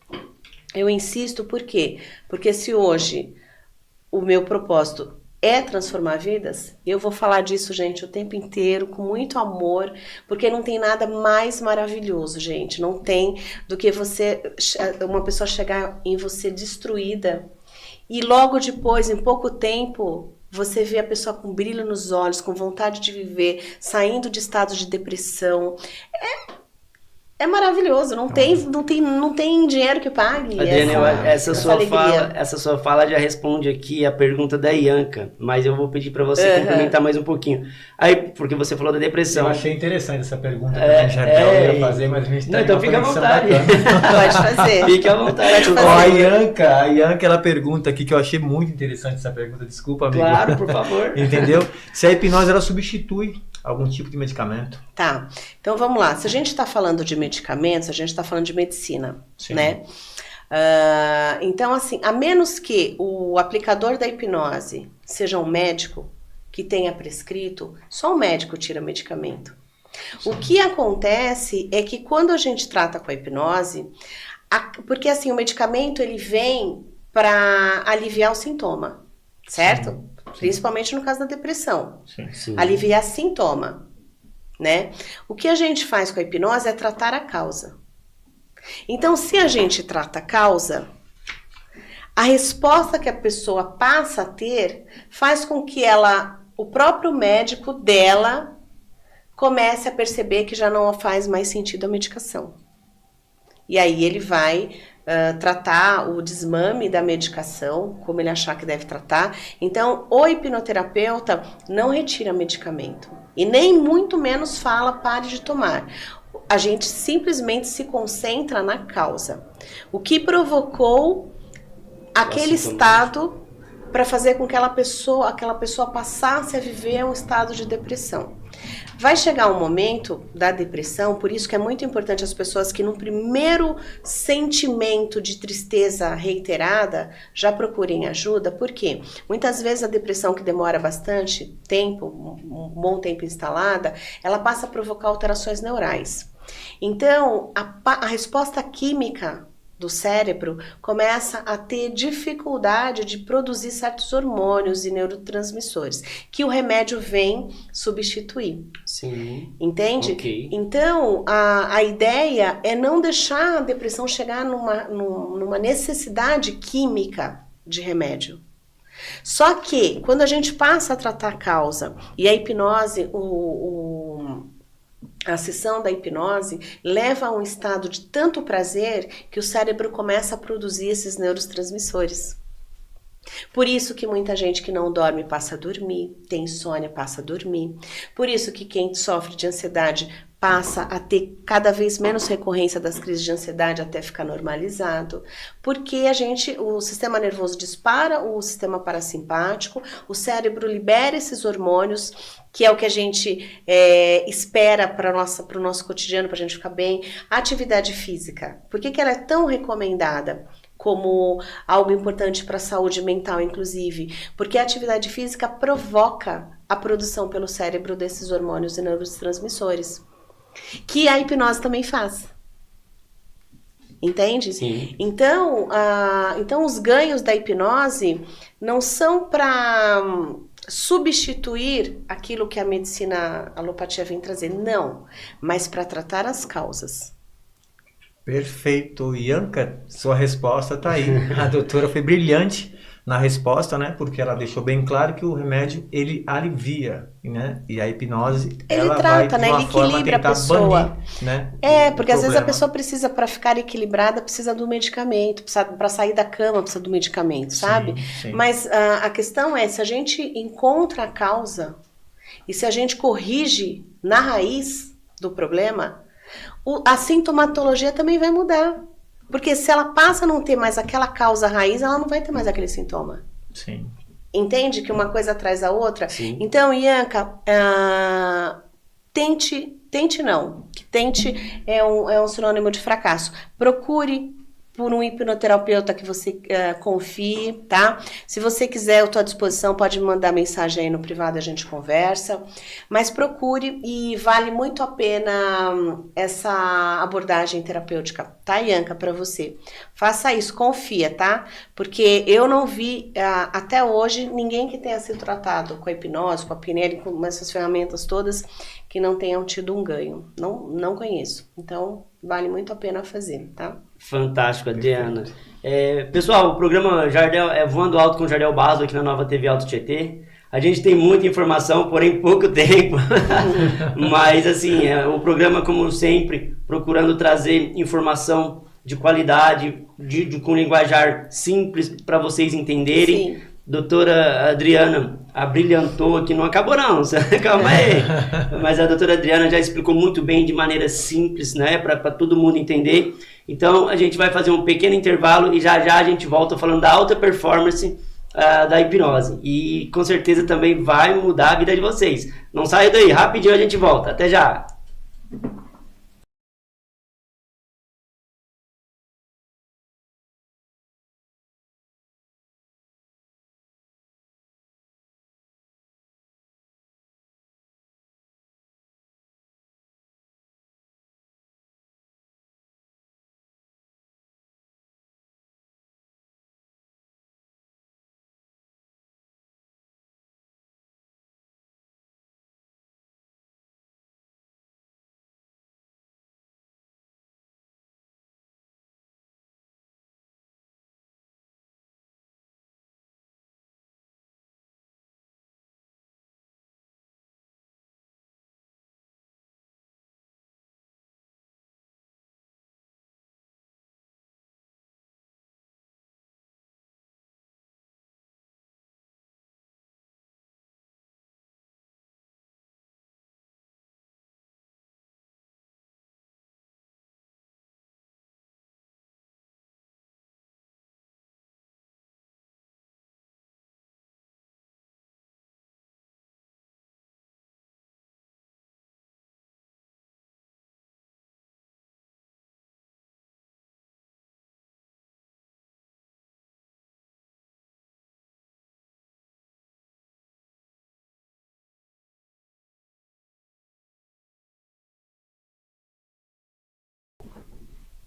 Eu insisto, por quê? Porque se hoje o meu propósito é transformar vidas, eu vou falar disso, gente, o tempo inteiro, com muito amor, porque não tem nada mais maravilhoso, gente. Não tem do que uma pessoa chegar em você destruída e logo depois, em pouco tempo, você vê a pessoa com brilho nos olhos, com vontade de viver, saindo de estados de depressão. É maravilhoso, não tem dinheiro que pague. Adriana, essa sua fala já responde aqui a pergunta da Ianca, mas eu vou pedir para você complementar mais um pouquinho. Aí, porque você falou da depressão. Eu achei interessante essa pergunta, eu ia fazer, mas a gente tá então fica à vontade. Pode fazer. Fique à vontade. A Ianca, ela pergunta aqui, que eu achei muito interessante essa pergunta, desculpa, amigo. Claro, por favor. Entendeu? Se a hipnose, ela substitui algum tipo de medicamento. Tá, então vamos lá. Se a gente está falando de medicamentos, a gente está falando de medicina, Sim. Né? Então, assim, a menos que o aplicador da hipnose seja um médico que tenha prescrito, só o médico tira medicamento. Sim. O que acontece é que quando a gente trata com a hipnose, porque assim, o medicamento ele vem para aliviar o sintoma, certo? Sim. Principalmente no caso da depressão. Sim. Aliviar sintoma, né? O que a gente faz com a hipnose é tratar a causa. Então, se a gente trata a causa, a resposta que a pessoa passa a ter faz com que o próprio médico dela comece a perceber que já não faz mais sentido a medicação. E aí ele vai tratar o desmame da medicação, como ele achar que deve tratar. Então, o hipnoterapeuta não retira medicamento. E nem muito menos fala, pare de tomar. A gente simplesmente se concentra na causa. O que provocou aquele estado para fazer com que aquela pessoa passasse a viver um estado de depressão. Vai chegar um momento da depressão, por isso que é muito importante as pessoas que no primeiro sentimento de tristeza reiterada já procurem ajuda, porque muitas vezes a depressão que demora bastante tempo, um bom tempo instalada, ela passa a provocar alterações neurais. Então, a resposta química do cérebro começa a ter dificuldade de produzir certos hormônios e neurotransmissores que o remédio vem substituir. Sim. Entende? Ok. Então, a ideia é não deixar a depressão chegar numa necessidade química de remédio. Só que, quando a gente passa a tratar a causa e a hipnose, a sessão da hipnose leva a um estado de tanto prazer que o cérebro começa a produzir esses neurotransmissores. Por isso que muita gente que não dorme passa a dormir, tem insônia passa a dormir. Por isso que quem sofre de ansiedade passa a ter cada vez menos recorrência das crises de ansiedade até ficar normalizado. Porque o sistema nervoso dispara o sistema parasimpático, o cérebro libera esses hormônios, que é o que a gente espera para o nosso cotidiano, para a gente ficar bem. A atividade física, por que ela é tão recomendada como algo importante para a saúde mental, inclusive? Porque a atividade física provoca a produção pelo cérebro desses hormônios e neurotransmissores, que a hipnose também faz. Entende? Sim. Então, os ganhos da hipnose não são para substituir aquilo que a medicina alopatia vem trazer, não, mas para tratar as causas. Perfeito. Ianca, sua resposta está aí. A doutora foi brilhante na resposta, né? Porque ela deixou bem claro que o remédio, ele alivia, né? E a hipnose, Ele ela trata, vai, de né? uma Ele forma, equilibra a tentar pessoa. banir, né? Porque às vezes a problema. pessoa precisa, para ficar equilibrada, precisa do medicamento, para sair da cama precisa do medicamento, sabe? Sim. Mas a questão é, se a gente encontra a causa e se a gente corrige na raiz do problema, a sintomatologia também vai mudar. Porque se ela passa a não ter mais aquela causa raiz, ela não vai ter mais aquele sintoma. Sim. Entende que uma coisa traz a outra? Sim. Então, Ianca, tente não. Que tente é um sinônimo de fracasso. Procure por um hipnoterapeuta que você confie, tá? Se você quiser, eu estou à disposição, pode me mandar mensagem aí no privado, a gente conversa. Mas procure, e vale muito a pena essa abordagem terapêutica, tá, Ianca, para você. Faça isso, confia, tá? Porque eu não vi até hoje ninguém que tenha sido tratado com a hipnose, com a PNL, com essas ferramentas todas, que não tenham tido um ganho. Não conheço. Então, vale muito a pena fazer, tá? Fantástico, Adriana. Pessoal, o programa Jardel Voando Alto com Jardel Barros aqui na Nova TV Alto Tietê. A gente tem muita informação, porém pouco tempo. Mas assim, o programa, como sempre, procurando trazer informação de qualidade, com linguajar simples para vocês entenderem. Sim. Doutora Adriana abrilhantou aqui, não acabou não, calma aí. Mas a doutora Adriana já explicou muito bem, de maneira simples, né, para todo mundo entender. Então a gente vai fazer um pequeno intervalo e já a gente volta falando da alta performance da hipnose. E com certeza também vai mudar a vida de vocês. Não saia daí, rapidinho a gente volta. Até já!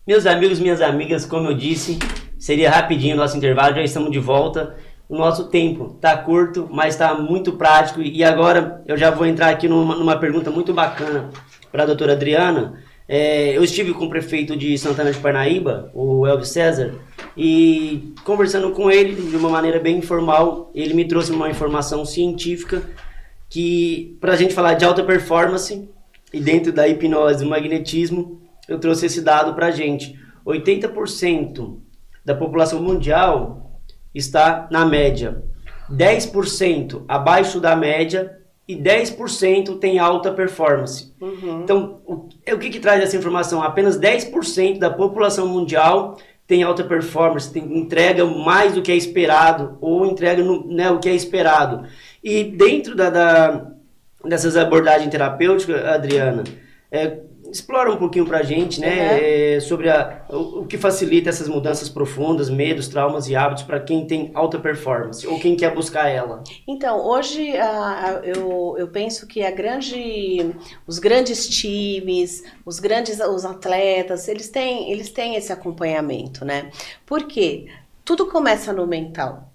Meus amigos, minhas amigas, como eu disse, seria rapidinho o nosso intervalo, já estamos de volta. O nosso tempo está curto, mas está muito prático. E agora eu já vou entrar aqui numa pergunta muito bacana para a doutora Adriana. Eu estive com o prefeito de Santana de Parnaíba, o Elvis César, e conversando com ele de uma maneira bem informal, ele me trouxe uma informação científica que, para a gente falar de alta performance, e dentro da hipnose e magnetismo, eu trouxe esse dado para a gente. 80% da população mundial está na média, 10% abaixo da média e 10% tem alta performance. Então, o que traz essa informação? Apenas 10% da população mundial tem alta performance, entrega mais do que é esperado, ou entrega o que é esperado. E dentro dessas abordagens terapêuticas, Adriana, explora um pouquinho pra gente, né, sobre o que facilita essas mudanças profundas, medos, traumas e hábitos para quem tem alta performance ou quem quer buscar ela. Então, hoje eu penso que os grandes times, os atletas, eles têm esse acompanhamento, né? Por quê? Tudo começa no mental.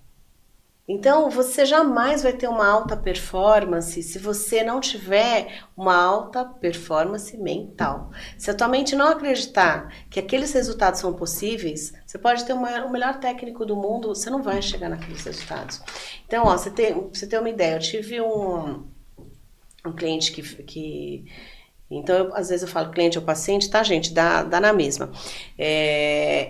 Então, você jamais vai ter uma alta performance se você não tiver uma alta performance mental. Se a tua mente não acreditar que aqueles resultados são possíveis, você pode ter o melhor técnico do mundo, você não vai chegar naqueles resultados. Então, você tem uma ideia, eu tive um cliente que então, às vezes eu falo cliente ou paciente, tá, gente? Dá na mesma.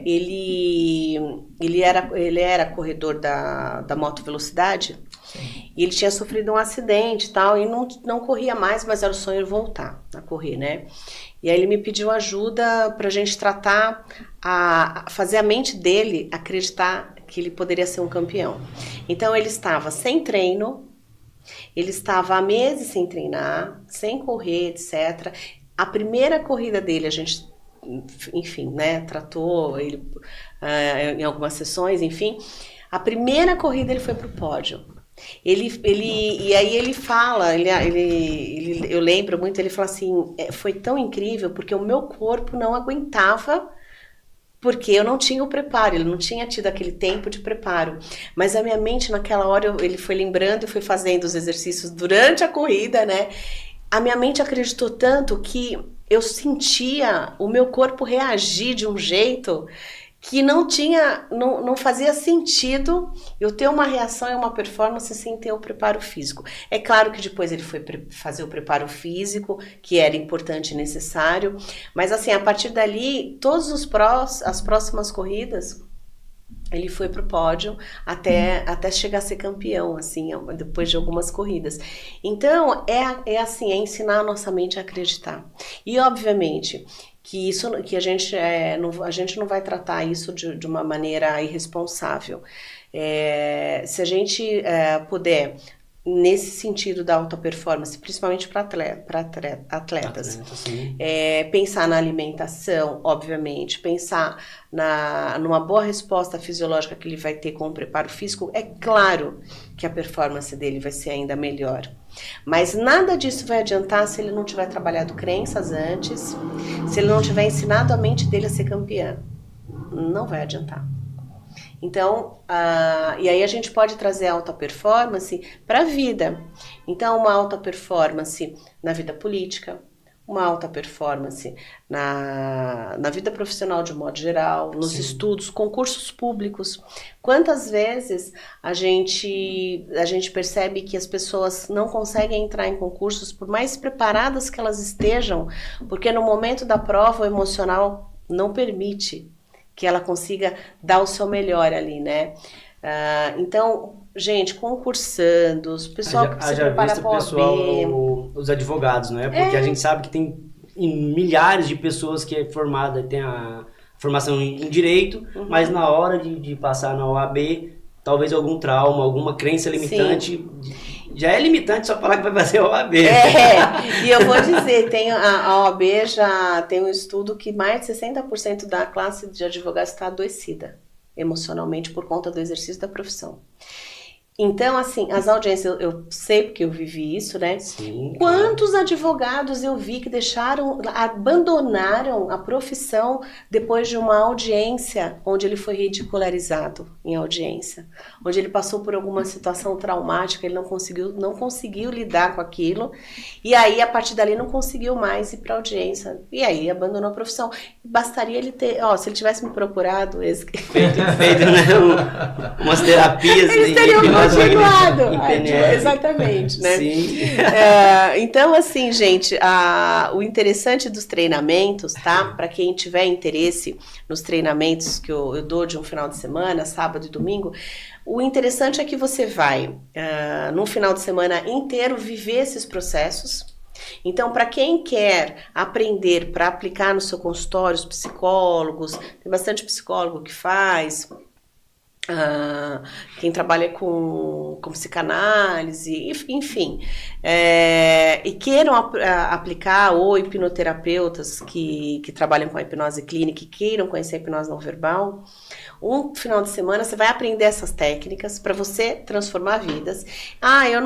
Ele era corredor da moto velocidade. Sim. E ele tinha sofrido um acidente e tal, e não corria mais, mas era o sonho de voltar a correr, né? E aí ele me pediu ajuda pra gente tratar, fazer a mente dele acreditar que ele poderia ser um campeão. Então, ele estava sem treino, ele estava há meses sem treinar, sem correr, etc. A primeira corrida dele, a gente, enfim, né, tratou ele em algumas sessões, enfim. A primeira corrida ele foi pro pódio. E aí ele fala, eu lembro muito, ele fala assim, foi tão incrível porque o meu corpo não aguentava, porque eu não tinha o preparo, ele não tinha tido aquele tempo de preparo. Mas a minha mente, naquela hora, ele foi lembrando e foi fazendo os exercícios durante a corrida, né? A minha mente acreditou tanto que eu sentia o meu corpo reagir de um jeito que não fazia sentido eu ter uma reação e uma performance sem ter o preparo físico. É claro que depois ele foi fazer o preparo físico, que era importante e necessário, mas assim, a partir dali, as próximas corridas, ele foi pro pódio até chegar a ser campeão, assim, depois de algumas corridas. Então, é assim, é ensinar a nossa mente a acreditar. E, obviamente, que a gente não vai tratar isso de uma maneira irresponsável. Se a gente puder, nesse sentido da alta performance, principalmente para atletas, pensar na alimentação, obviamente, pensar numa boa resposta fisiológica que ele vai ter com o preparo físico, é claro que a performance dele vai ser ainda melhor. Mas nada disso vai adiantar se ele não tiver trabalhado crenças antes, se ele não tiver ensinado a mente dele a ser campeã. Não vai adiantar. Então, e aí a gente pode trazer alta performance para a vida. Então, uma alta performance na vida política, uma alta performance na vida profissional de um modo geral, nos estudos, concursos públicos. Quantas vezes a gente percebe que as pessoas não conseguem entrar em concursos, por mais preparadas que elas estejam, porque no momento da prova o emocional não permite que ela consiga dar o seu melhor ali, né? Então, gente, concursandos, pessoal que se prepara para OAB, os advogados, né? Porque a gente sabe que tem milhares de pessoas que é formada, tem a formação em direito, mas na hora de passar na OAB, talvez algum trauma, alguma crença limitante. Sim. Já é limitante só falar que vai fazer a OAB. E eu vou dizer, a OAB já tem um estudo que mais de 60% da classe de advogados está adoecida emocionalmente por conta do exercício da profissão. Então, assim, as audiências, eu sei porque eu vivi isso, né? Sim. Quantos advogados eu vi que abandonaram a profissão depois de uma audiência onde ele foi ridicularizado em audiência, onde ele passou por alguma situação traumática, ele não conseguiu lidar com aquilo, e aí a partir dali não conseguiu mais ir para audiência, e aí abandonou a profissão. Bastaria ele ter, se ele tivesse me procurado, feito né, umas terapias, eles teriam continuado. Exatamente, né? Sim. Então, assim, gente, o interessante dos treinamentos, tá? Para quem tiver interesse nos treinamentos que eu dou de um final de semana, sábado e domingo, o interessante é que você vai, num final de semana inteiro, viver esses processos. Então, para quem quer aprender para aplicar no seu consultório, os psicólogos, tem bastante psicólogo que faz... quem trabalha com psicanálise, enfim, e queiram aplicar, ou hipnoterapeutas que trabalham com a hipnose clínica e queiram conhecer a hipnose não verbal, um final de semana você vai aprender essas técnicas para você transformar vidas. Eu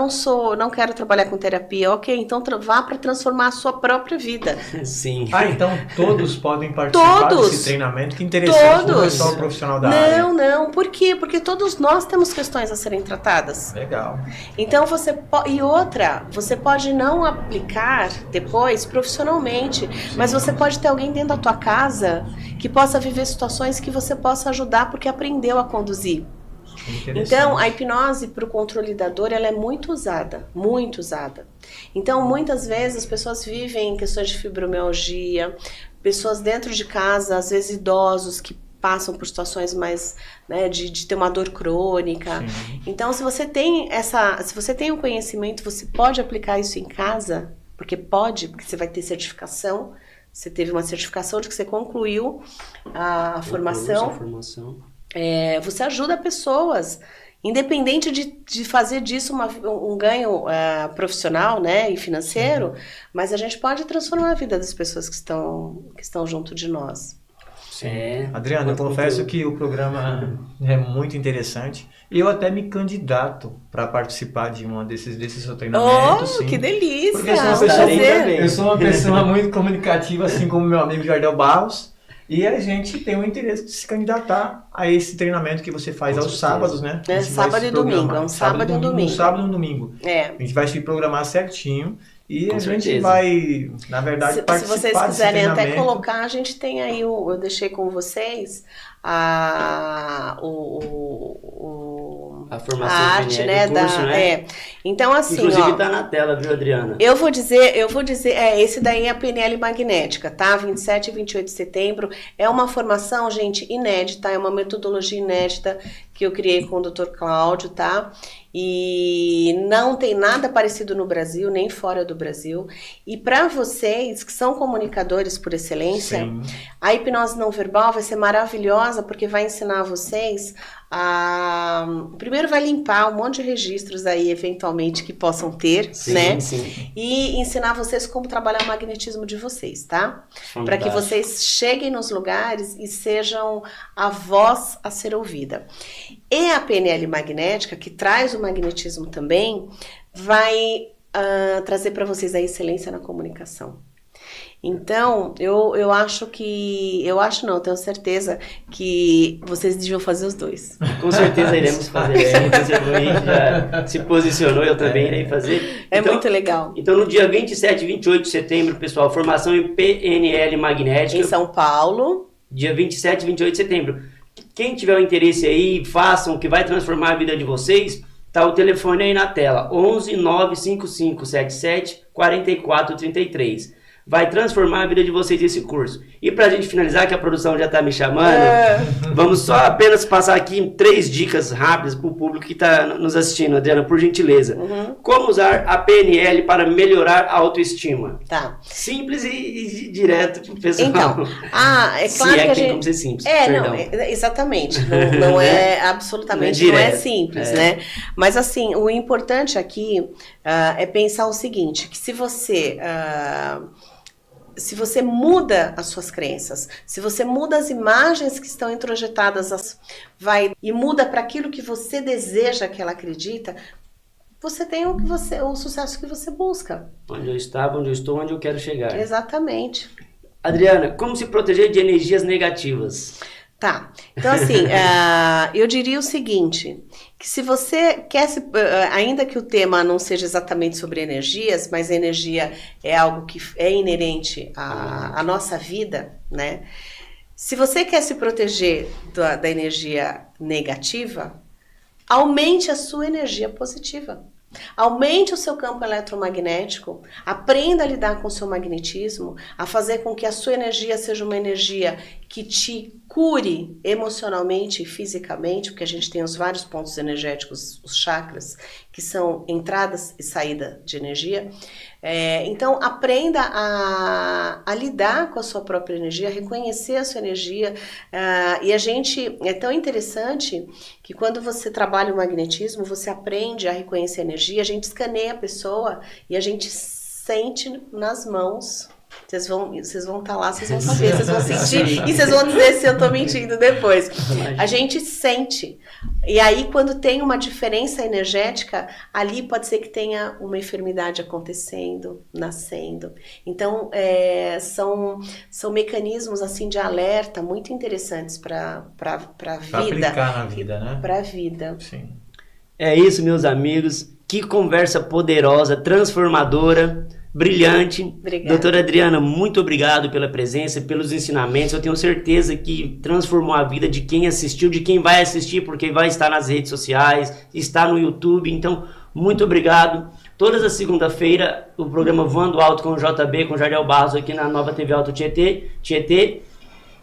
não quero trabalhar com terapia, ok, então vá para transformar a sua própria vida. Sim. Então todos podem participar desse treinamento, que interessante, não é só o profissional da área. Não, por quê? Porque todos nós temos questões a serem tratadas. Legal. Então você pode não aplicar depois profissionalmente, mas você pode ter alguém dentro da tua casa que possa viver situações que você possa ajudar porque aprendeu a conduzir. Então, a hipnose para o controle da dor, ela é muito usada, muito usada. Então, muitas vezes as pessoas vivem questões de fibromialgia, pessoas dentro de casa, às vezes idosos que passam por situações mais, né, de ter uma dor crônica. Sim. Então, se você tem um conhecimento, você pode aplicar isso em casa, porque você vai ter certificação. Você teve uma certificação de que você concluiu a formação. Você ajuda pessoas, independente de fazer disso um ganho profissional, né, e financeiro, mas a gente pode transformar a vida das pessoas que estão junto de nós. Adriana, eu confesso que o programa é muito interessante e eu até me candidato para participar de desses treinamentos. Que delícia! Porque eu sou uma pessoa muito comunicativa, assim como meu amigo Jardel Barros, e a gente tem o interesse de se candidatar a esse treinamento que você faz aos sábados, né? Sábado e domingo, é um sábado e um domingo. Um sábado e um domingo. A gente vai se programar certinho. E com a gente certeza. Vai, na verdade, participar. Se vocês quiserem até colocar, a gente tem aí, eu deixei com vocês a formação, a arte, né, curso, né? Então, assim, inclusive tá na tela, viu, Adriana? Eu vou dizer, esse daí é a PNL magnética, tá? 27 e 28 de setembro. É uma formação, gente, inédita, é uma metodologia inédita que eu criei com o Dr. Cláudio, tá? E não tem nada parecido no Brasil, nem fora do Brasil. E para vocês que são comunicadores por excelência, sim, a hipnose não verbal vai ser maravilhosa porque vai ensinar vocês primeiro vai limpar um monte de registros aí, eventualmente, que possam ter, sim, né? Sim. E ensinar vocês como trabalhar o magnetismo de vocês, tá? Para que vocês cheguem nos lugares e sejam a voz a ser ouvida. E a PNL magnética, que traz o magnetismo também, vai trazer para vocês a excelência na comunicação. Então, eu tenho certeza que vocês deviam fazer os dois. Com certeza iremos fazer. Você já se posicionou, eu também irei fazer. Então, muito legal. Então, no dia 27 e 28 de setembro, pessoal, formação em PNL magnética. Em São Paulo. Dia 27 e 28 de setembro. Quem tiver o interesse aí, façam, que vai transformar a vida de vocês. Tá o telefone aí na tela, 11 955 77 44 33. Vai transformar a vida de vocês esse curso. E pra gente finalizar, que a produção já tá me chamando, vamos só apenas passar aqui 3 dicas rápidas pro público que tá nos assistindo, Adriana, por gentileza. Como usar a PNL para melhorar a autoestima? Tá. Simples e direto pro pessoal. Então, é claro que a gente... como ser simples, perdão. Exatamente. Não é absolutamente, não é simples, né? Mas assim, o importante aqui é pensar o seguinte, que se você se você muda as suas crenças, se você muda as imagens que estão introjetadas, e muda para aquilo que você deseja, que ela acredita, você tem o sucesso que você busca. Onde eu estava, onde eu estou, onde eu quero chegar. Exatamente. Adriana, como se proteger de energias negativas? Tá, então assim, eu diria o seguinte, que se você quer, ainda que o tema não seja exatamente sobre energias, mas a energia é algo que é inerente à nossa vida, né? Se você quer se proteger da energia negativa, aumente a sua energia positiva. Aumente o seu campo eletromagnético, aprenda a lidar com o seu magnetismo, a fazer com que a sua energia seja uma energia que te cure emocionalmente e fisicamente, porque a gente tem os vários pontos energéticos, os chakras, que são entradas e saída de energia. Então, aprenda a lidar com a sua própria energia, a reconhecer a sua energia. E a gente, é tão interessante que quando você trabalha o magnetismo, você aprende a reconhecer a energia, a gente escaneia a pessoa e a gente sente nas mãos. Vocês vão estar lá, vocês vão saber, vocês vão sentir e vocês vão dizer se eu tô mentindo depois. A gente sente. E aí, quando tem uma diferença energética, ali pode ser que tenha uma enfermidade acontecendo, nascendo. Então, são mecanismos assim de alerta muito interessantes para a vida. Para aplicar na vida, né? Para a vida. Sim. É isso, meus amigos. Que conversa poderosa, transformadora, brilhante. Obrigada. Doutora Adriana, muito obrigado pela presença, pelos ensinamentos. Eu tenho certeza que transformou a vida de quem assistiu, de quem vai assistir, porque vai estar nas redes sociais, está no YouTube. Então, muito obrigado. Todas as segunda-feira, o programa Voando Alto com o JB, com o Jardel Barros, aqui na Nova TV Alto Tietê.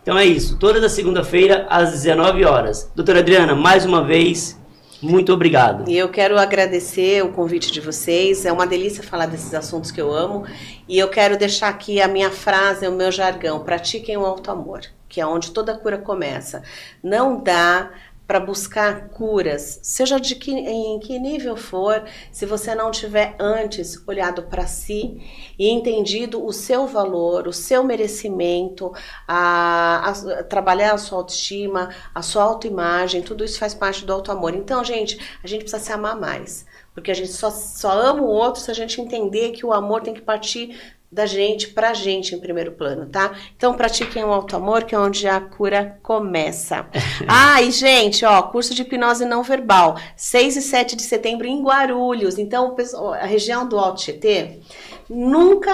Então é isso. Todas as segunda-feira, às 19 horas. Doutora Adriana, mais uma vez, muito obrigado. E eu quero agradecer o convite de vocês. É uma delícia falar desses assuntos que eu amo. E eu quero deixar aqui a minha frase, o meu jargão. Pratiquem o auto-amor, que é onde toda cura começa. Não dá para buscar curas, seja em que nível for, se você não tiver antes olhado para si e entendido o seu valor, o seu merecimento, trabalhar a sua autoestima, a sua autoimagem, tudo isso faz parte do auto-amor. Então, gente, a gente precisa se amar mais, porque a gente só ama o outro se a gente entender que o amor tem que partir da gente, pra gente em primeiro plano, tá? Então pratiquem o auto-amor, que é onde a cura começa. E gente, curso de hipnose não verbal, 6 e 7 de setembro em Guarulhos. Então, a região do Alto Tietê nunca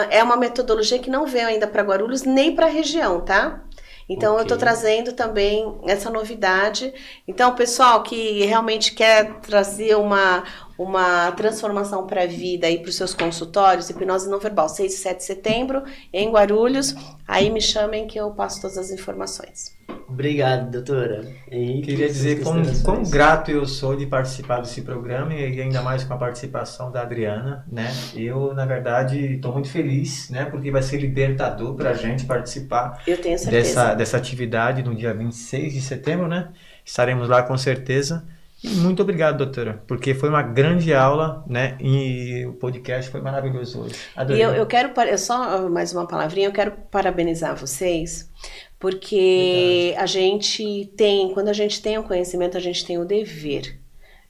é uma metodologia que não veio ainda para Guarulhos, nem para a região, tá? Então, eu tô trazendo também essa novidade. Então, pessoal que realmente quer trazer uma transformação para a vida e para os seus consultórios, hipnose não verbal, 6 e 7 de setembro, em Guarulhos. Aí me chamem que eu passo todas as informações. Obrigado, doutora. Queria dizer quão grato eu sou de participar desse programa e ainda mais com a participação da Adriana, né? Eu, na verdade, estou muito feliz, né? Porque vai ser libertador para a gente participar eu tenho certeza. dessa atividade no dia 26 de setembro, né? Estaremos lá com certeza. E muito obrigado, doutora, porque foi uma grande aula, né? E o podcast foi maravilhoso hoje. Adorei. E eu quero, só mais uma palavrinha, eu quero parabenizar vocês, porque quando a gente tem o conhecimento, a gente tem o dever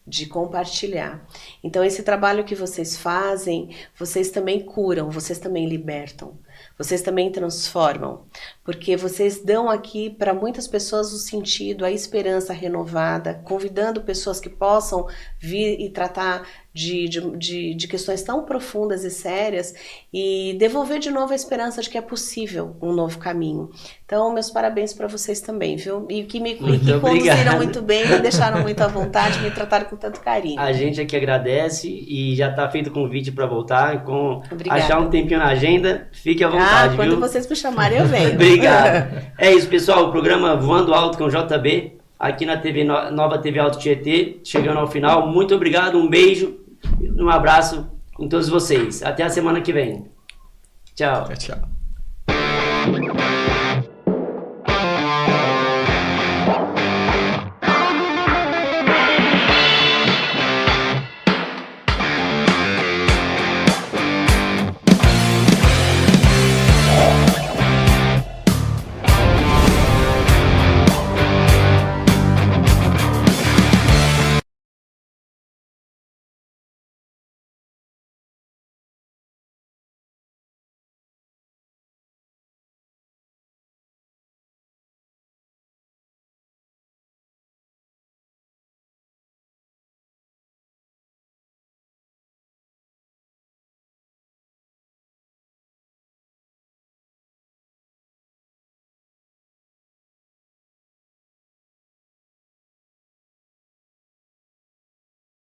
de compartilhar. Então, esse trabalho que vocês fazem, vocês também curam, vocês também libertam. Vocês também transformam, porque vocês dão aqui para muitas pessoas o sentido, a esperança renovada, convidando pessoas que possam vir e tratar de questões tão profundas e sérias e devolver de novo a esperança de que é possível um novo caminho. Então, meus parabéns para vocês também, viu? E que me conduziram muito bem, me deixaram muito à vontade, me trataram com tanto carinho. A gente aqui agradece e já está feito o convite para voltar, Obrigada. Achar um tempinho na agenda, fique à vontade, quando viu? vocês me chamarem eu venho. Obrigado. É isso, pessoal, o programa Voando Alto com JB, aqui na TV Nova TV Alto Tietê, chegando ao final. Muito obrigado, um beijo, um abraço com todos vocês. Até a semana que vem. Tchau. Tchau.